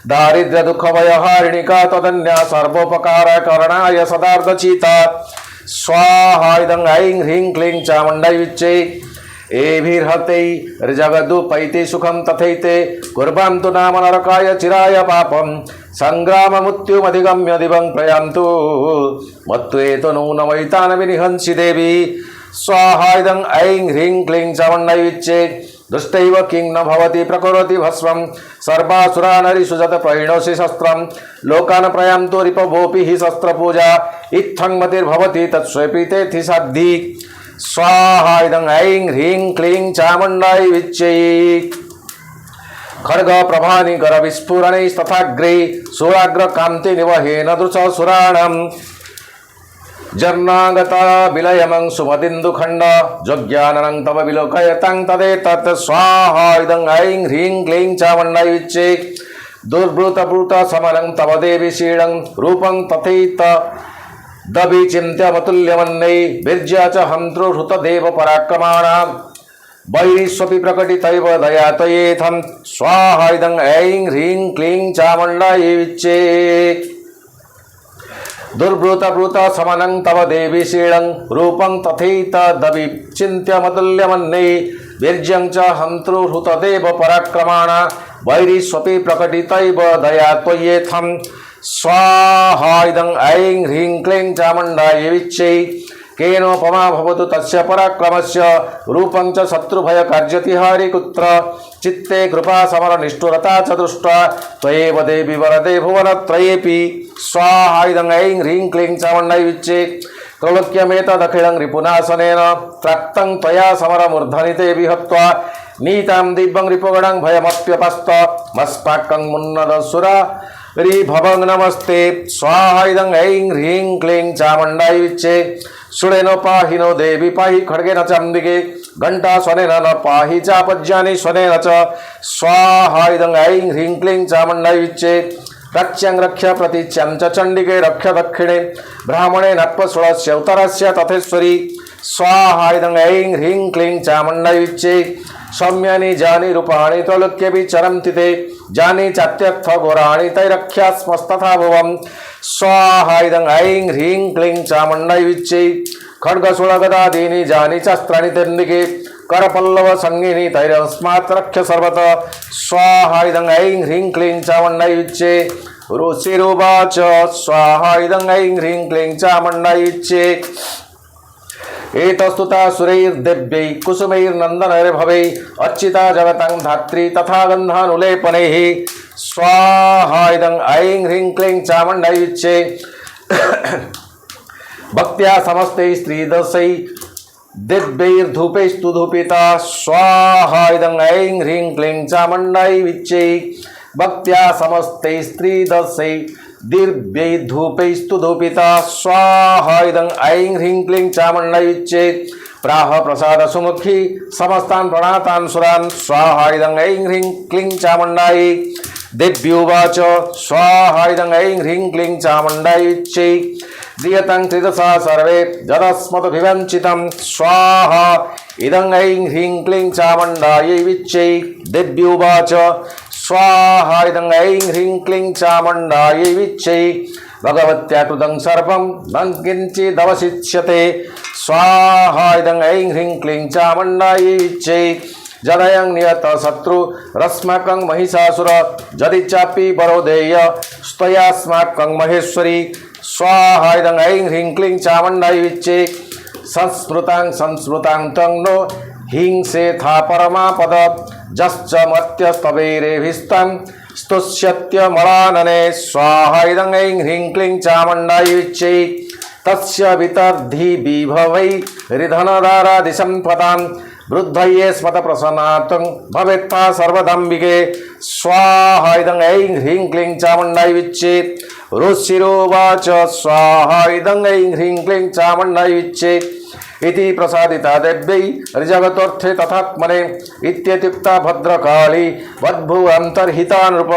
दारिद्र्य दुःख भयहारिणिका त्वदन्या सर्वोपकारकरणाय सदार्धचिता स्वाहा इदं ऐं ह्रीं क्लीं चामुण्डायै विच्चे एभिर्हतैर्जगदुपैति सुखं तथैते कुर्वन्तु नाम नरकाय चिराय पापं सङ्ग्राममृत्युमधिगम्य दिवं प्रयान्तु मत्वेतो नूनमैतान् विनिहंसि देवी स्वाहा इदं ऐं ह्रीं क्लीं चामुण्डायै विच्चे दुष्टैव किं न भवति प्रकरोति भस्मं सर्वासुरानरिषु जत प्रहिणोषि शस्त्रं लोकान् प्रयान्तु रिपभोऽपि हि शस्त्रपूजा इत्थं मतिर्भवति तत्स्वेऽपि तेथि साद्धि स्वाहा इदं ऐं ह्रीं क्लीं चामुण्डायै विच्चे खड्ग प्रभानि कर विस्फुरणैस्तथाग्रे सुराग्रकान्ति निवहेन दृशसुराणां जर्नागता विलयमं सुमदिन्दुखण्ड जोग्याननं तव विलोकयतं तदेतत् स्वाहा इदं ऐं ह्रीं क्लीं चामुण्डायै विच्चे दुर्भृतभृत समलं तव देवी शीलं रूपं तथैत दविचिन्त्यमतुल्यमन्यै विर्ज्य च हन्तृहृतदेव पराक्रमाणां वैरीष्वपि प्रकटितैव दयातयेथं स्वाहा इदं ऐं ह्रीं क्लीं चामुण्डायै विच्चे दुर्भृतभृत समनं तव देवी शीलं रूपं तथैतदविचिन्त्यमतुल्यमन्यै वीर्यं च हन्तृहृतदेव पराक्रमाणा वैरीष्वपि प्रकटितैव दयात्वयेथं स्वाहा इदं ऐं ह्रीं क्लीं चामुण्डायै विच्चे केनोपमा भवतु तस्य पराक्रमस्य रूपं च शत्रुभयकार्यतिहारि कुत्र चित्ते कृपा समर निष्ठुरता च दृष्ट्वा त्वयेव देवी वरदे भुवनत्रयेऽपि स्वाहा इदं ऐं ह्रीं क्लीं चामुण्डायै विच्चे त्रैलोक्यमेतदखिलं रिपुनाशनेन त्राक्तं त्वया समरमूर्धनिते विहत्वा नीतां दिव्यं रिपुगणं भयमप्यपस्त मस्पाकं मुन्नदसुरा भवं नमस्ते स्वाहा इदं ऐं ह्रीं क्लीं चामुण्डायै विच्चे सुरेनो पाहि नो देवी पाहि खड्गेन चाम्बिके घंटा स्वनेन न पाहि चापज्यानि स्वनेन च स्वाहा इदं ऐं ह्रीं क्लीं चामुण्डायै विच्चे रक्ष्यं रक्ष्य प्रतीच्यं च चण्डिके रक्ष्य दक्षिणे ब्राह्मणे नत्वसुळस्य उत्तरस्य तथेश्वरी स्वाहा इदं ऐं ह्रीं क्लीं चामुण्डायै विच्चे सौम्यानि जानि रूपाणि त्रैलोक्येऽपि चरन्ति ते जानि चात्यर्थ घोराणि तैरख्यास्मस्तथा भुवं स्वाहा इदं ऐं ह्रीं क्लीं चामुण्डायै विच्चे खड्गशूलगदादीनि जानि चास्त्राणि तेन्दिके करपल्लव संगिनी तैरस्मात् रक्ष्य सर्वतः स्वाहा इदं ऐं ह्रीं क्लीं चामुण्डायै विच्चे ऋषिरुवाच स्वाहा इदं ऐं ह्रीं क्लीं चामुण्डायै विच्चे एतस्तुता सुरैर्देव्यै कुसुमैर्नन्दनैर्भवै अर्चिता जगतं धात्री तथा गन्धानुलेपनैः स्वाहा इदं ऐं ह्रीं क्लीं चामुण्डायै विच्चे भक्त्या समस्ते स्त्रीदशै दिव्यैर्धूपैस्तु धूपिता स्वाहा इदं ऐं ह्रीं क्लीं चामुण्डायै विच्चे भक्त्या समस्ते स्त्रीदशै दिव्यैर्धूपैस्तु धूपिता स्वाहा इदं ऐं ह्रीं क्लीं चामुण्डायै विच्चे प्राह प्रसाद सुमुखी समस्तान् प्रणतान् सुरान् स्वाहा इदं ऐं ह्रीं क्लीं चामुण्डायै दिव्योवाच स्वाहा इदं ऐं ह्रीं क्लीं चामुण्डायै विच्चे दियतं त्रिदशा सर्वे जदस्मद्भिवञ्चितं स्वाहा इदं ऐं ह्रीं क्लीं चामुण्डायै विच्चे दिव्योवाच स्वाहा इदं ऐं ह्रीं क्लीं चामुण्डायै विच्चे भगवत्या कृतं सर्वं न किञ्चिदवशिष्यते स्वाहा इदं ऐं ह्रीं क्लीं चामुण्डायै विच्चे जदयं नियत शत्रु रस्माकं महिषासुर जदि चापि वरोदेय स्तयास्माकं महेश्वरी स्वाहा इदं ऐं ह्रीं क्लीं चामुण्डायै विच्चे संस्मृतां तं नो हिंसेथा परमापद जश्च मत्यस्तवैरेभिस्तं स्तुष्यत्यमलानने स्वाहा इदं ऐं ह्रीं क्लीं चामुण्डायै विच्चे तस्य वितर्धि विभवै हृधनदारादिसम्पदां वृद्धये स्मतप्रसन्नातं भवेत्था सर्वदाम्बिके स्वाहा इदं ऐं ह्रीं क्लीं चामुण्डायै विच्चे ऋषिरुवाच स्वाहा इदं ऐं ह्रीं क्लीं चामुण्डायै विच्चे इति प्रसादिता देव्यै ऋजगतोऽर्थे तथात्मने इत्यत्युक्ता भद्रकाली वद्भुवन्तर्हिता नृप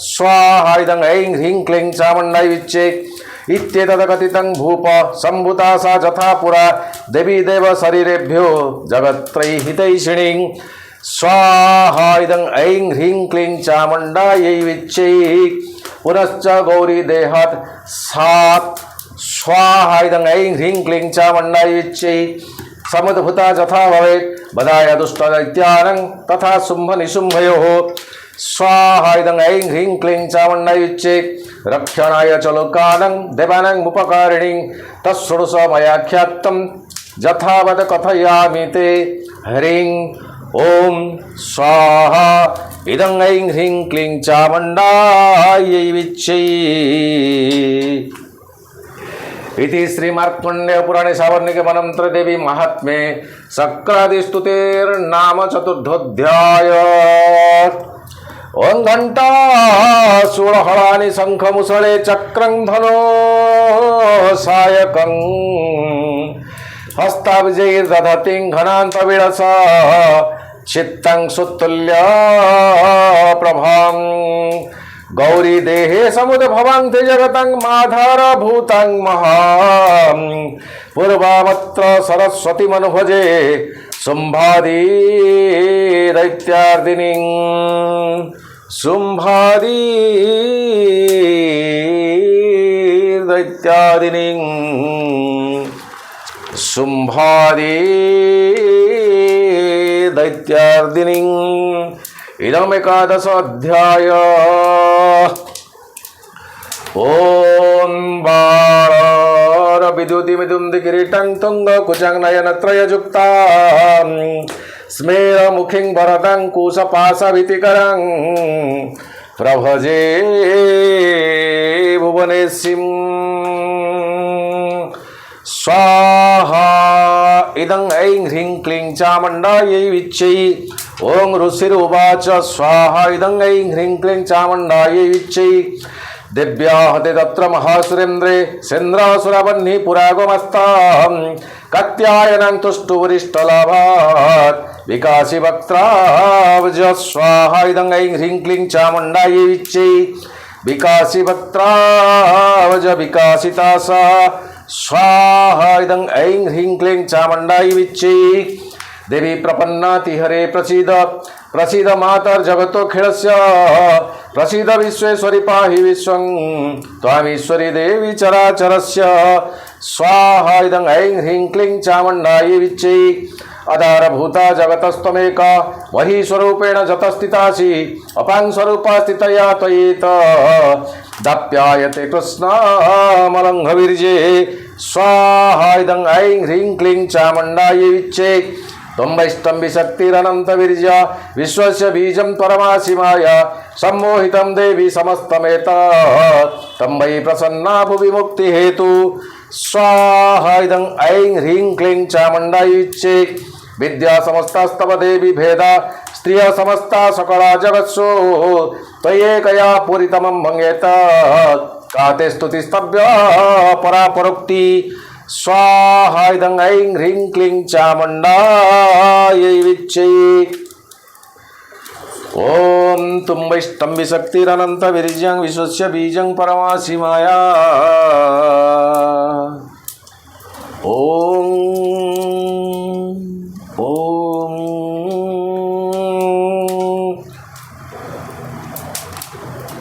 स्वाहा इदं ऐं ह्रीं क्लीं चामुण्डायै विच्चे इत्येतदकथितं भूप सम्भूता सा यथा पुरा देवी देव शरीरेभ्यो जगत्त्रैहितैषिणीं स्वाहा इदं ऐं ह्रीं क्लीं चामुण्डायै विच्चे पुनश्च गौरी देहात् सात् स्वाहा इदं ऐं ह्रीं क्लीं चामुण्डायै विच्चे समुद्भूता यथा भवेत् बधाय दुष्टदैत्यानं तथा शुम्भनिशुम्भयोः स्वाहा इदं ऐं ह्रीं क्लीं चामुण्डायै विच्चे रक्षणाय च लोकानां देवानामुपकारिणीं तत्शृणुष मयाख्यातं यथावत् कथयामि ते ह्रीं ॐ स्वाहा इदं ऐं ह्रीं क्लीं चामुण्डायै विच्चे इति श्रीमार्कण्डेयपुराणे सावर्णिके मनन्त्रदेवी महात्म्ये शक्रादिस्तुतेर्नाम चतुर्थोऽध्याय ओं घंटा शूलहलानि शंखमुसळे चक्रं धनो सायकं हस्ताब्जैर्दधतिं घनान्तविळस चित्तं सुतुल्य प्रभां गौरी देहे समुद्भवां ते जगतं माधारभूतं महां पूर्वामत्र सरस्वतीमनुभजे शुम्भादी दैत्यार्दिनीं शुम्भादी दैत्यार्दिनीं शुम्भादी दैत्यार्दिनीं इदमेकादश अध्याय ओं बाणरविद्युतिमिदुन्दि किरीटं तुङ्गकुचं नयनत्रययुक्तां स्मेरमुखीं वरदं कुशपाशभीतिकरं प्रभजे भुवनेशीं स्वाहा इदं ऐं ह्रीं क्लीं चामुण्डायै विच्चे ओं ऋषिरुवाच स्वाहा इदं ऐं ह्रीं क्लीं चामुण्डायै विच्चे दिव्या हते तत्र महासुरेन्द्रे सेन्द्रासुरवह्नि पुरागमस्तां कात्यायनं तुष्टुवरिष्ठलाभात् विकासी वक्त्रावज स्वाहा इदं ऐं ह्रीं क्लीं चामुण्डायै विच्चै विकासी वक्त्रावज विकासिता सा स्वाहा इदं ऐं ह्रीं क्लीं चामुण्डायै विच्चै देवी प्रपन्नाति हरे प्रसीद प्रसीद मातर्जगतोऽखिलस्य प्रसीद विश्वेश्वरि पाहि विश्वं त्वामीश्वरि देवी चराचरस्य स्वाहा इदं ऐं ह्रीं क्लीं चामुण्डायै विच्चै आधारभूता जगतस्त्वमेका वही स्वरूपेण जतस्थितासि अपां स्वरूपा स्थितया त्वयेत दाप्यायते कृष्णामलङ्घवीर्ये स्वाहा इदं ऐं ह्रीं क्लीं चामुण्डायै विच्चै त्वम्बैस्तम्भि शक्तिरनन्तवीर्य विश्वस्य बीजं परमासि माया सम्मोहितं देवी समस्तमेतत् तम्बै प्रसन्ना भुवि मुक्तिहेतु स्वाहा इदं ऐं ह्रीं क्लीं चामुण्डायै विच्चै विद्या समस्तास्तव देवी भेदा स्त्रिय समस्ता सकला जगत्सु त्वयैकया पूरितमं भङ्गेत काते स्तुतिस्तव्या परापरोक्ति स्वाहा इदं ऐं ह्रीं क्लीं चामुण्डायै विच्चै ओम तुम्बैस्तम्भि शक्तिरनन्तवीर्यं विश्वस्य बीजं परमासि माया ओम ओम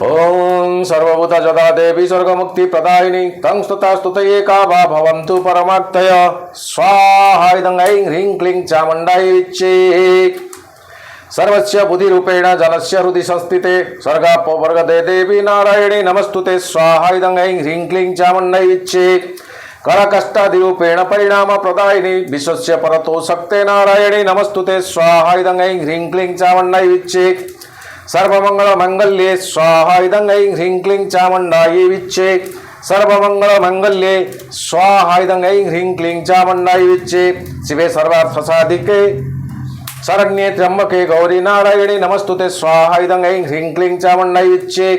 ओम सर्वभूत जदा देवी स्वर्गमुक्ति प्रदायिनी तं स्तुता स्तुतयेका वा भवन्तु परमार्थय स्वाहा इदं ऐं ह्रीं क्लीं चामुण्डायै विच्चै सर्वस्य बुद्धिरूपेण जनस्य हृदि संस्थिते स्वर्गापवर्गदे देवी नारायणी नमस्तुते स्वाहा इदं ऐं ह्रीं क्लीं चामुण्डायै विच्चै करकष्टादिरूपेण परिणाम प्रदायिनी विश्वस्य परतो शक्ते नारायणी नमस्तुते स्वाहा इदं ऐं ह्रीं क्लीं चामुण्डायै विच्चै सर्वमङ्गलमङ्गल्ये स्वाहा इदं ऐं ह्रीं क्लीं चामुण्डायै विच्चै सर्वमङ्गलमङ्गल्ये स्वाहा इदं ऐं ह्रीं क्लीं चामुण्डायै विच्चै शिवे सर्वार्थसाधिके शरण्ये त्र्यंबके गौरी नारायणी नमस्तुते स्वाहा इदं ऐं ह्रीं क्लीं चामुण्डायै विच्चै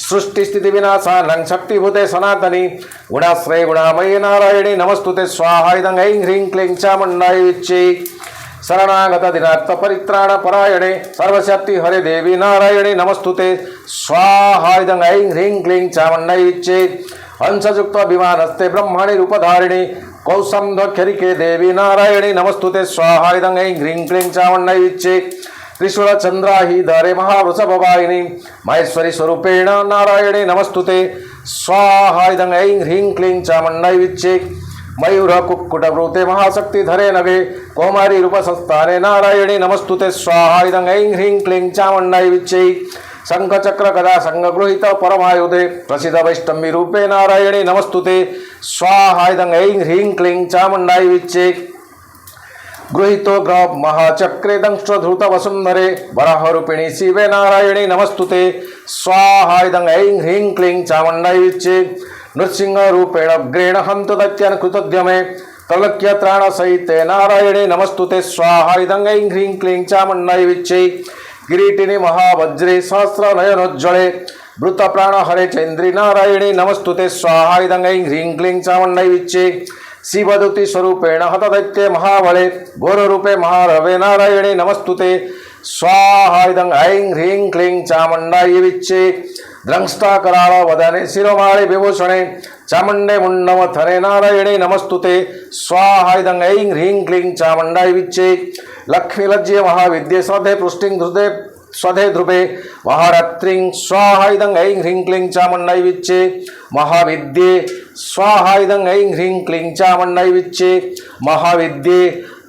सृष्टिस्थितिविनाशानं शक्तिभूते सनातनी गुणाश्रये गुणामये नारायणी नमस्तुते स्वाहा इदं ऐं ह्रीं क्लीं चामुण्डायै विच्चै शरणागत दिनार्थ परित्राण परायणे सर्वशक्ति हरे देवी नारायणी नमस्तुते स्वाहा इदं ऐं ह्रीं क्लीं चामुण्डायै विच्चै हंसयुक्त विमानस्ते ब्रह्मणि रूपधारिणी कौसंध्वक्षरिके देवी नारायणी नमस्तुते स्वाहा इदं ऐं ह्रीं क्लीं चामुण्डायै विच्चै त्रिशूलचन्द्राहिधरे महावृषभवाहिनी महेश्वरी स्वरूपेण नारायणी नमस्तुते स्वाहा इदं ऐं ह्रीं क्लीं चामुण्डायै विच्चै मयूर कुक्कुटवृते महाशक्तिधरे नगे कौमारी रूपसंस्थाने नारायणी नमस्तुते स्वाहा इदं ऐं ह्रीं क्लीं चामुण्डायै विच्चै शंखचक्र गदा संगगृहीत परमायुधे प्रसिद्ध वैष्णवी रूपे नारायणी नमस्तुते स्वाहा इदं ऐं ह्रीं क्लीं चामुण्डायै विच्चै गृहीतो ग्रह महाचक्रे दंष्ट्रधृत वसुन्धरे वराहरूपिणी शिवे नारायणी नमस्तुते स्वाहा इदं ऐं ह्रीं क्लीं चामुण्डायै विच्चै नृसिंहरूपेण अग्रेण हन्तु दैत्यान् कृतोद्यमे त्रैलोक्यत्राणसहिते नारायणी नमस्तुते स्वाहा इदं ऐं ह्रीं क्लीं चामुण्डायै विच्चै किरीटिनी महावज्रे सहस्रनयनोज्ज्वले वृत्तप्राणहरे चैन्द्री नारायणी नमस्तुते स्वाहा इदं ऐं ह्रीं क्लीं चामुण्डायै विच्चै शिवदूति स्वरूपेण हतदैत्ये महाबले घोररूपे महारवे नारायणी नमस्तुते स्वाहा इदं ऐं ह्रीं क्लीं चामुण्डायै विच्चै द्रंष्टाकराळ वदने शिरोमाळे विभूषणे चामुण्डे मुण्डमथने नारायणी नमस्तुते स्वाहा इदं ऐं ह्रीं क्लीं चामुण्डायै विच्चै लक्ष्मीलज्जे महाविद्ये श्रद्धे पुष्टिं धृते स्वधे ध्रुवे महारात्रिं स्वाहा इदं ऐं ह्रीं क्लीं चामुण्डायै विच्चै महाविद्ये स्वाहा इदं ऐं ह्रीं क्लीं चामुण्डायै विच्चै महाविद्ये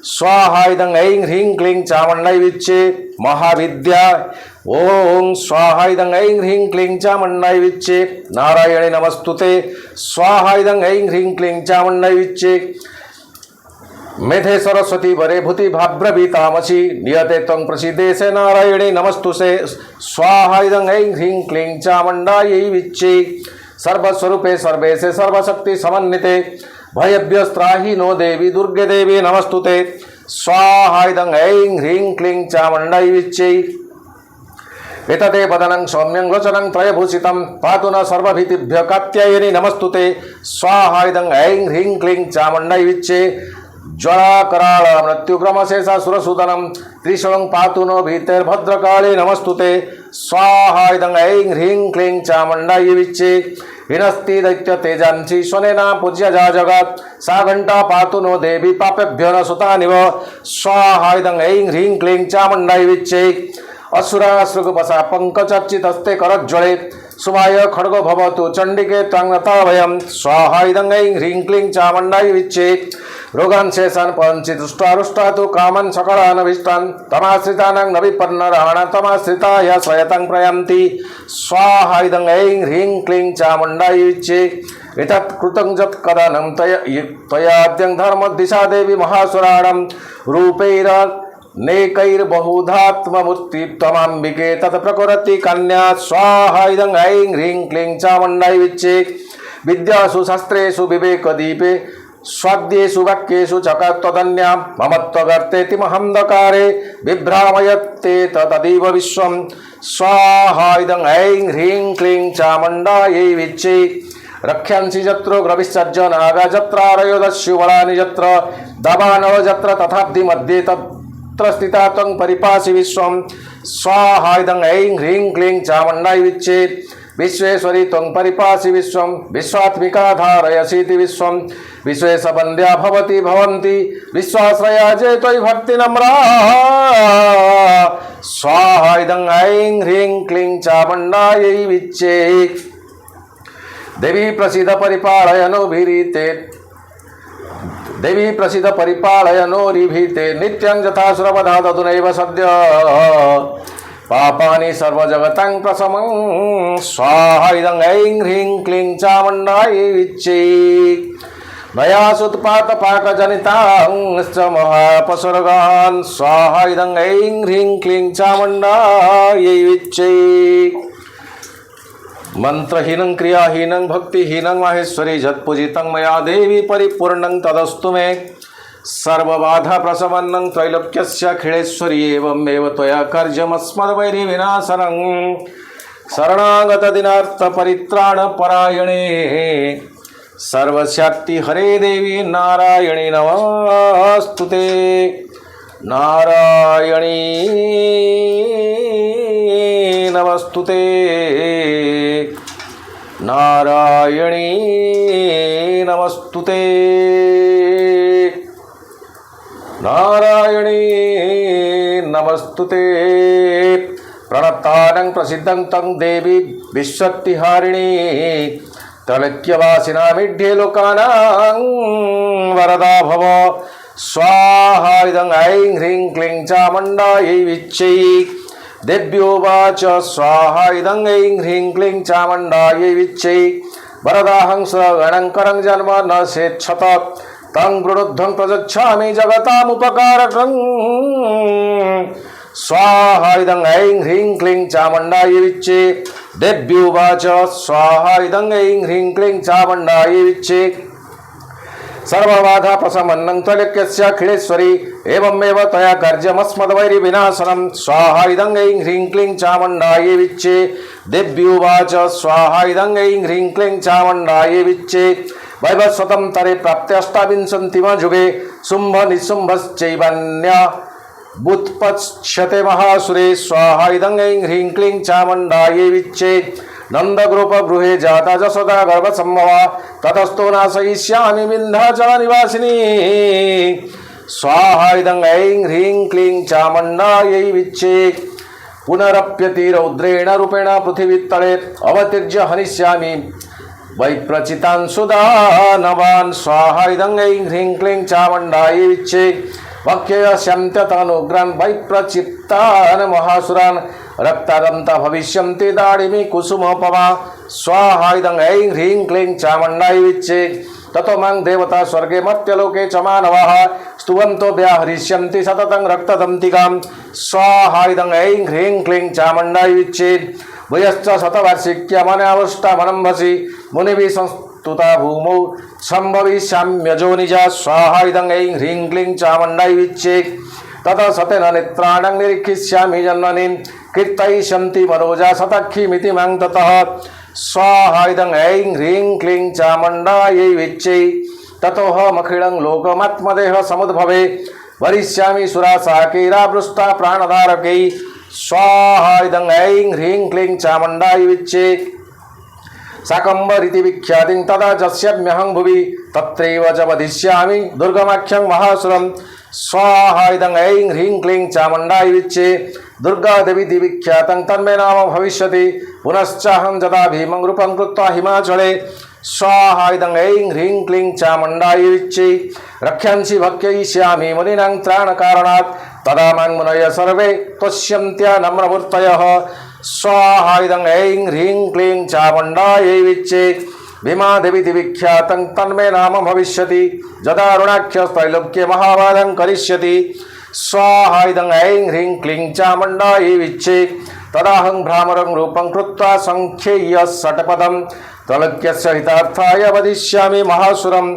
स्वाहा इदं ऐं ह्रीं क्लीं चामुण्डायै विच्चै महाविद्या ओम स्वाहा इदं ऐं ह्रीं क्लीं चामुण्डायै विच्चै नारायणी नमस्तुते स्वाहा इदं ऐं ह्रीं क्लीं चामुण्डायै विच्चै मेधे सरस्वती वरे भूति भाब्रवीतामसि नियते त्वं प्रसीदेसे नारायणी नमस्तुते स्वाहा इदं ऐं ह्रीं क्लीं चामुण्डायै विच्चै सर्वस्वरूपे सर्वेशे सर्वशक्ति समन्विते भयभ्यस्त्राहि नो देवी दुर्गे देवी नमस्तुते स्वाहा इदं ऐं ह्रीं क्लीं चामुण्डायै विच्चै एतदे वदनं सौम्यं लोचनं त्रयभूषितं पातु न सर्वभीतिभ्यः कात्यायनी नमस्तुते स्वाहा इदं ऐं ह्रीं क्लीं चामुण्डायै विच्चै ज्वला कराळ मृत्युक्रमशेषासुरसूदनं त्रिशूलं पातु नो भीतेर्भद्रकाळे नमस्तुते स्वाहा इदं ऐं ह्रीं क्लीं चामुण्डायै विच्चे हिनस्ति दैत्य तेजांसी स्वनेना पूज्य जा जगत् सा घंटा पातु नो देवी पापेभ्यो न सुतानिव स्वाहा इदं ऐं ह्रीं क्लीं चामुण्डायै विच्चे असुरासृगपसा पंकचर्चितस्ते करज्वले सुभाय खड्गो भवतु चंडिके त्वांगताभयं स्वाहा इदं ऐं ह्रीं क्लीं चामुण्डायै विच्चे रोगान् शेषान् पंचि दुष्टारुष्टातु कामन् सकलानभीष्टान् तमाश्रितानां न विपन्नराणां तमाश्रिताय स्वयतं प्रयान्ति स्वाहा इदं ऐं ह्रीं क्लीं चामुण्डायै विच्चे एतत् कृतं जत् कदानं त्वयाद्यं धर्मदिशा देवी महासुराणां रूपैर नेकैर्बहुधात्ममूर्ति त्वमाम्बिके तत् प्रकुरति कन्या स्वाहा इदं ऐं ह्रीं क्लीं चामुण्डायै विच्चे विद्यासु शास्त्रेषु विवेकदीपे स्वाद्येषु वाक्येषु चकत्वदन्यां ममत्वगर्तेति महन्धकारे बिभ्रामयत्ते तदीव विश्वं स्वाहा इदं ऐं ह्रीं क्लीं चामुण्डायै विच्चे रक्ष्यांसि जत्रो ग्रविसर्ज नागा जत्रारयोदस्युबलानि जत्र दबानव जत्र तथाब्धि मध्ये तत्र स्थिता त्वं परिपासि विश्वं स्वाहा इदं ऐं ह्रीं क्लीं चामुण्डायै विच्चे विश्वेश्वरी त्वं परिपासि विश्वं विश्वात्मिका धारयसीति विश्वं विश्वेशवन्द्या भवति भवन्ति विश्वाश्रया जे त्वयि भक्तिनम्रा स्वाहा इदं ऐं ह्रीं क्लीं चामुण्डायै विच्चे देवी प्रसीद परिपालयनोभिरीते देवी प्रसीद परिपालयनोरिभीते नित्यं यथासुरवधा तदुनैव सद्य पापानि सर्वजगतं प्रशमं स्वाहा इदं ऐं ह्रीं क्लीं चामुण्डायै विच्चे भयासुत्पातपाकजनितांश्च महापसर्गान् स्वाहा इदं ऐं ह्रीं क्लीं चामुण्डायै विच्चे मंत्रहीनं क्रियाहीनं भक्तिहीनं माहेश्वरी जत्पूजितं मया देवी परिपूर्णं तदस्तु मे सर्वबाधा प्रशमनं त्रैलोक्यस्याखिलेश्वरी एवमेव त्वया कार्यमस्मद्वैरिविनाशनं शरणागतदिनार्थपरित्राणपरायणे सर्वशक्ति हरे देवी नारायणी नमस्तुते नारायणी नमस्तुते नारायणी नमस्तुते नारायणी नमस्तुते प्रणतानं प्रसिद्धं तं देवी विश्वक्तिहारिणी त्रैलोक्यवासिनामीढ्ये लोकानां वरदा भव स्वाहा इदं ऐं ह्रीं क्लीं चामुण्डायै विच्चे देव्योवाच स्वाहा इदं ऐं ह्रीं क्लीं चामुण्डायै विच्चे वरदाहं स्वगणङ्करं जन्म न सेच्छत तं वृणुध्वं प्रयच्छामि जगतामुपकारकं स्वाहा इदं ऐं ह्रीं क्लीं चामुण्डायै विच्चे देव्योवाच स्वाहा इदं ऐं ह्रीं क्लीं चामुण्डायै विच्चे सर्वबाधा प्रशमनं त्रैलोक्यस्याखिलेश्वरी एवमेव त्वया कार्यमस्मद्वैरिविनाशनं स्वाहा इदं ऐं ह्रीं क्लीं चामुण्डायै विच्चे देव्योवाच स्वाहा इदं ऐं ह्रीं क्लीं चामुण्डायै विच्चे वैवस्वतं तरे प्राप्ते अष्टाविंशतिमयुगे शुम्भ निशुम्भश्चैवान्या बुत्पत्स्यते महासुरे स्वाहा इदं ऐं ह्रीं क्लीं चामुण्डायै विच्चे नंदगोपगृहे जाता जसोदा गर्भसम्भवा ततस्तो नाशयिष्यामि विन्ध्याचलनिवासिनी स्वाहा इदं ऐं ह्रीं क्लीं चामुण्डायै विच्चे पुनरप्यति रौद्रेण रूपेण पृथिवीतले अवतीर्य हनिष्यामि वैप्रचितान् सुदानवान् स्वाहा इदं ऐं ह्रीं क्लीं चामुण्डायै विच्चे वक्ष्यस्यन्त्यतनुग्रान् वैप्रचित्तान् महासुरान् रक्तादन्ता भविष्यन्ति दाडिमी कुसुमोपमा स्वाहा इदं ऐं ह्रीं क्लीं चामुण्डायै विच्चे ततो मां देवता स्वर्गे मर्त्यलोके च मानवाः स्तुवन्तो व्याहरिष्यन्ति सततं रक्तदन्तिकां स्वाहा इदं ऐं ह्रीं क्लीं चामुण्डायै विच्चे भूयश्च शतवार्षिक्यमनावष्टामनम्भसि मुनिभिः संस्तुता भूमौ सम्भविष्याम्यजोनिजा स्वाहा इदं ऐं ह्रीं क्लीं चामुण्डायै विच्चे ततः सतेन नेत्राणं निरीक्षिष्यामि जन्मनीं कीर्तयिष्यन्ति मनोजा शतक्षिमिति मां ततः स्वाहा इदं ऐं ह्रीं क्लीं चामुण्डायै विच्चे ततोऽहमखिलं लोकमात्मदेह समुद्भवे वरिष्यामि सुरासाकेरावृष्टा प्राणधारकै स्वाहा इदं ऐं ह्रीं क्लीं चामुण्डायै विच्चे शाकम्भरीति विख्यातिं तदा जस्याम्यहं भुवि तत्रैव च वधिष्यामि दुर्गमाख्यं महासुरं स्वाहा इदं ऐं ह्रीं क्लीं चामुण्डायै विच्चे दुर्गादेवीति विख्यातं तन्मे नाम भविष्यति पुनश्चाहं यदा भीमं रूपं कृत्वा हिमाचले स्वाहा इदं ऐं ह्रीं क्लीं चामुण्डायै विच्चे रक्ष्यांसि भक्ष्ययिष्यामि मुनीनां त्राणकारणात् तदा मां मुनयः सर्वे तुष्यन्त्या नम्रमूर्तयः स्वाहा इदं ऐं ह्रीं क्लीं चामुण्डायै विच्चे भीमादेवीति विख्यातं तन्मे नाम भविष्यति यदा अरुणाख्यस्त्रैलोक्ये महावादं करिष्यति स्वाहा इदं ऐं ह्रीं क्लीं चामुण्डायै विच्चे तदाहं भ्रामरं रूपं कृत्वा संख्येय षट्पदं त्रैलोक्यस्य हितार्थाय वदिष्यामि महासुरं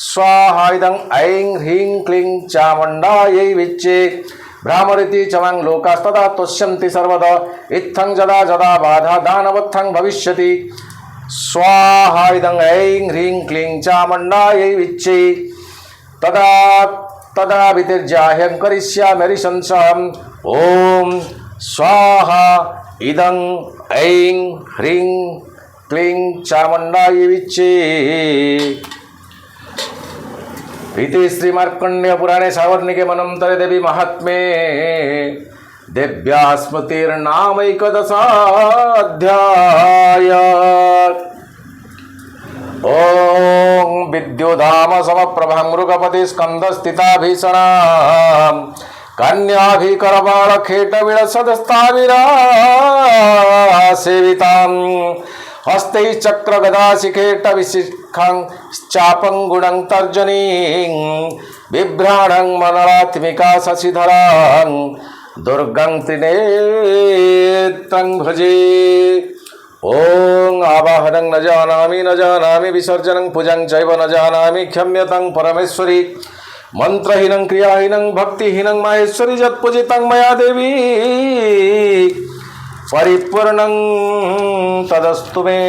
स्वाहा इदं ऐं ह्रीं क्लीं चामुण्डायै विच्चे भ्रामरिति च मां लोकास्तदा तुष्यन्ति सर्वदा इत्थं यदा यदा बाधा दानवत्थं भविष्यति स्वाहा इदं ऐं ह्रीं क्लीं चामुण्डायै विच्चे तदा तदा वितिर्जाह्यं करिष्यामि संशयम् ॐ स्वाहा इदं ऐं ह्रीं क्लीं चामुण्डायै विच्चे। इति श्रीमार्कण्डेयपुराणे सावर्णिके मनन्वन्तरे देवी महात्म्ये देव्याः स्मृतिर्नामैकदशाध्याय। ॐ विद्युधाम समप्रभा मृगपति स्कन्दस्थिता भीषणा कन्याभिकरबालखेटविलसदस्ताविरासेवितां हस्तैश्चक्रगदाशिखेटविशिखां चापं गुणं तर्जनीं बिभ्राणं मनरात्मिका शशिधरां दुर्गं त्रिनेत्रं भजे। ॐ आवाहनं न जानामि विसर्जनं पूजं चैव न जानामि क्षम्यतां परमेश्वरी मंत्रहीनं क्रियाहीनं भक्तिहीनं माहेश्वरी यत्पूजितं मया देवी परिपूर्णं तदस्तु मे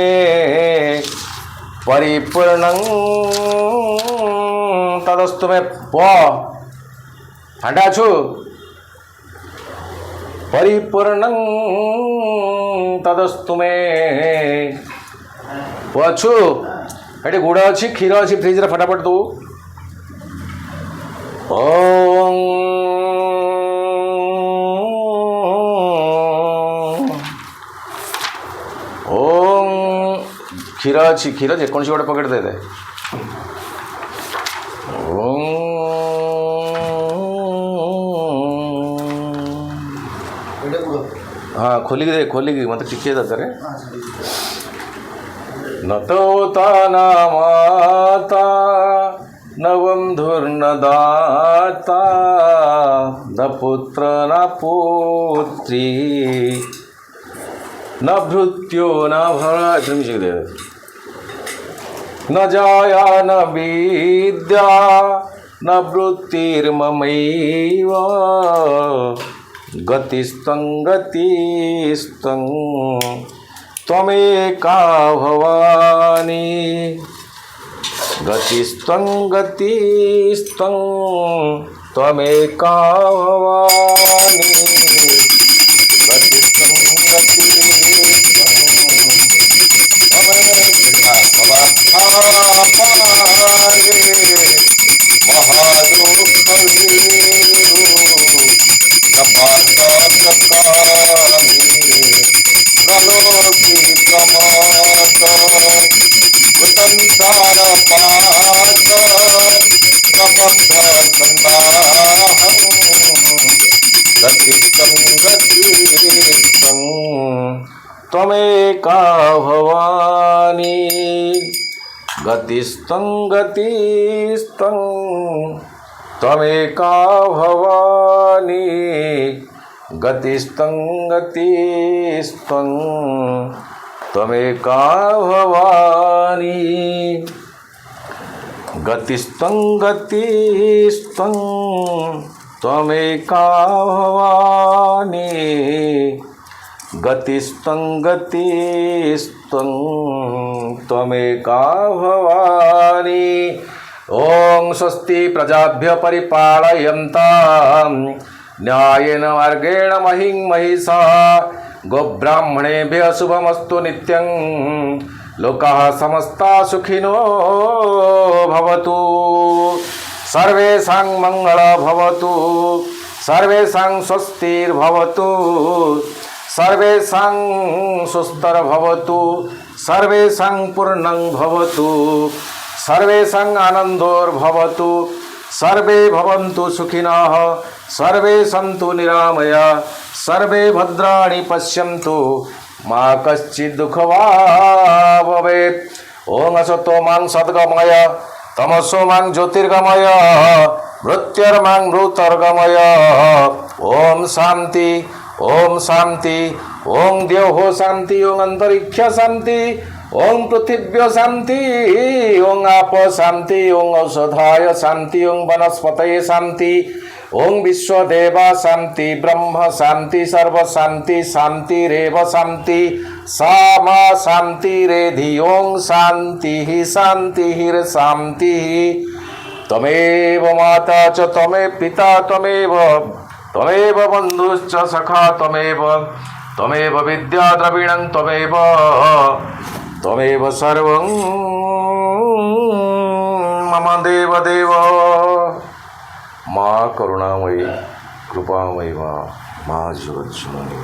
परिपूर्णं तदस्तु मे हांडा छु परिपूर्णं तदस्तु मे पछु एटी गुड़ अच्छी क्षीर अच्छी फ्रिज रे फटाफट दो। ओम ओम क्षीर अच्छी क्षीर जेकोसी गोटे पकेट दे दे। ओम हाँ खोलिक दे खोलिक मत टिके दरकार न तो न माता न बंधुर्न दाता न पुत्र न पुत्री न भृत्यो न भरा न जाया न विद्या न वृत्तिर्ममैव गतिस्तं त्वमेका भवानी गतिस्तं त्वमेका भवानी गतिस्तं त्वमेका भवानी गतिस्तं त्वमेका भवानी गतिस्तं त्वमेका भवानी गतिस्तं त्वमेका भवानी गतिस्तं त्वमेका भवानी ओम स्वस्ति प्रजाभ्य परिपालयन्तां न्यायेन मार्गेण महिं महिषा गोब्राह्मणेभ्यः शुभमस्तु नित्यं लोकाः समस्ता सुखिनो भवतु सर्वेषां मंगलं भवतु सर्वेषां स्वस्तिर्भवतु सर्वेषां सुस्तरभवतु सर्वेषां पूर्णं भवतु सर्वेषां आनन्दोर्भवतु सर्वे भवन्तु सुखिनः सर्वे सन्तु निरामया सर्वे भद्राणि पश्यन्तु मा कश्चित् दुःखभाग् भवेत्। ओम असतो मां सद्गमय तमसो मां ज्योतिर्गमय मृत्युर्मां मृतर्गमय। ओम शांति ओम शांति ओम द्यौः शांति ओम अंतरिक्ष शांति ओम पृथिव्य शांति ओम आप शांति ओम औषधाय शांति ओम वनस्पतये शांति ओम विश्वदेवा शांति ब्रह्म शांति सर्व शांति शांतिरेव शांति सा मा शांतिरेधि ओम शांति शांतिः शांतिः। तमेव माता च तमेव पिता तमेव बन्धुश्च सखा तमेव विद्या द्रविणं तमेव सर्वं मम देव देव। माँ करुणामयी कृपामयी माँ जगज्जननी।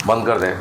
बंद कर दे।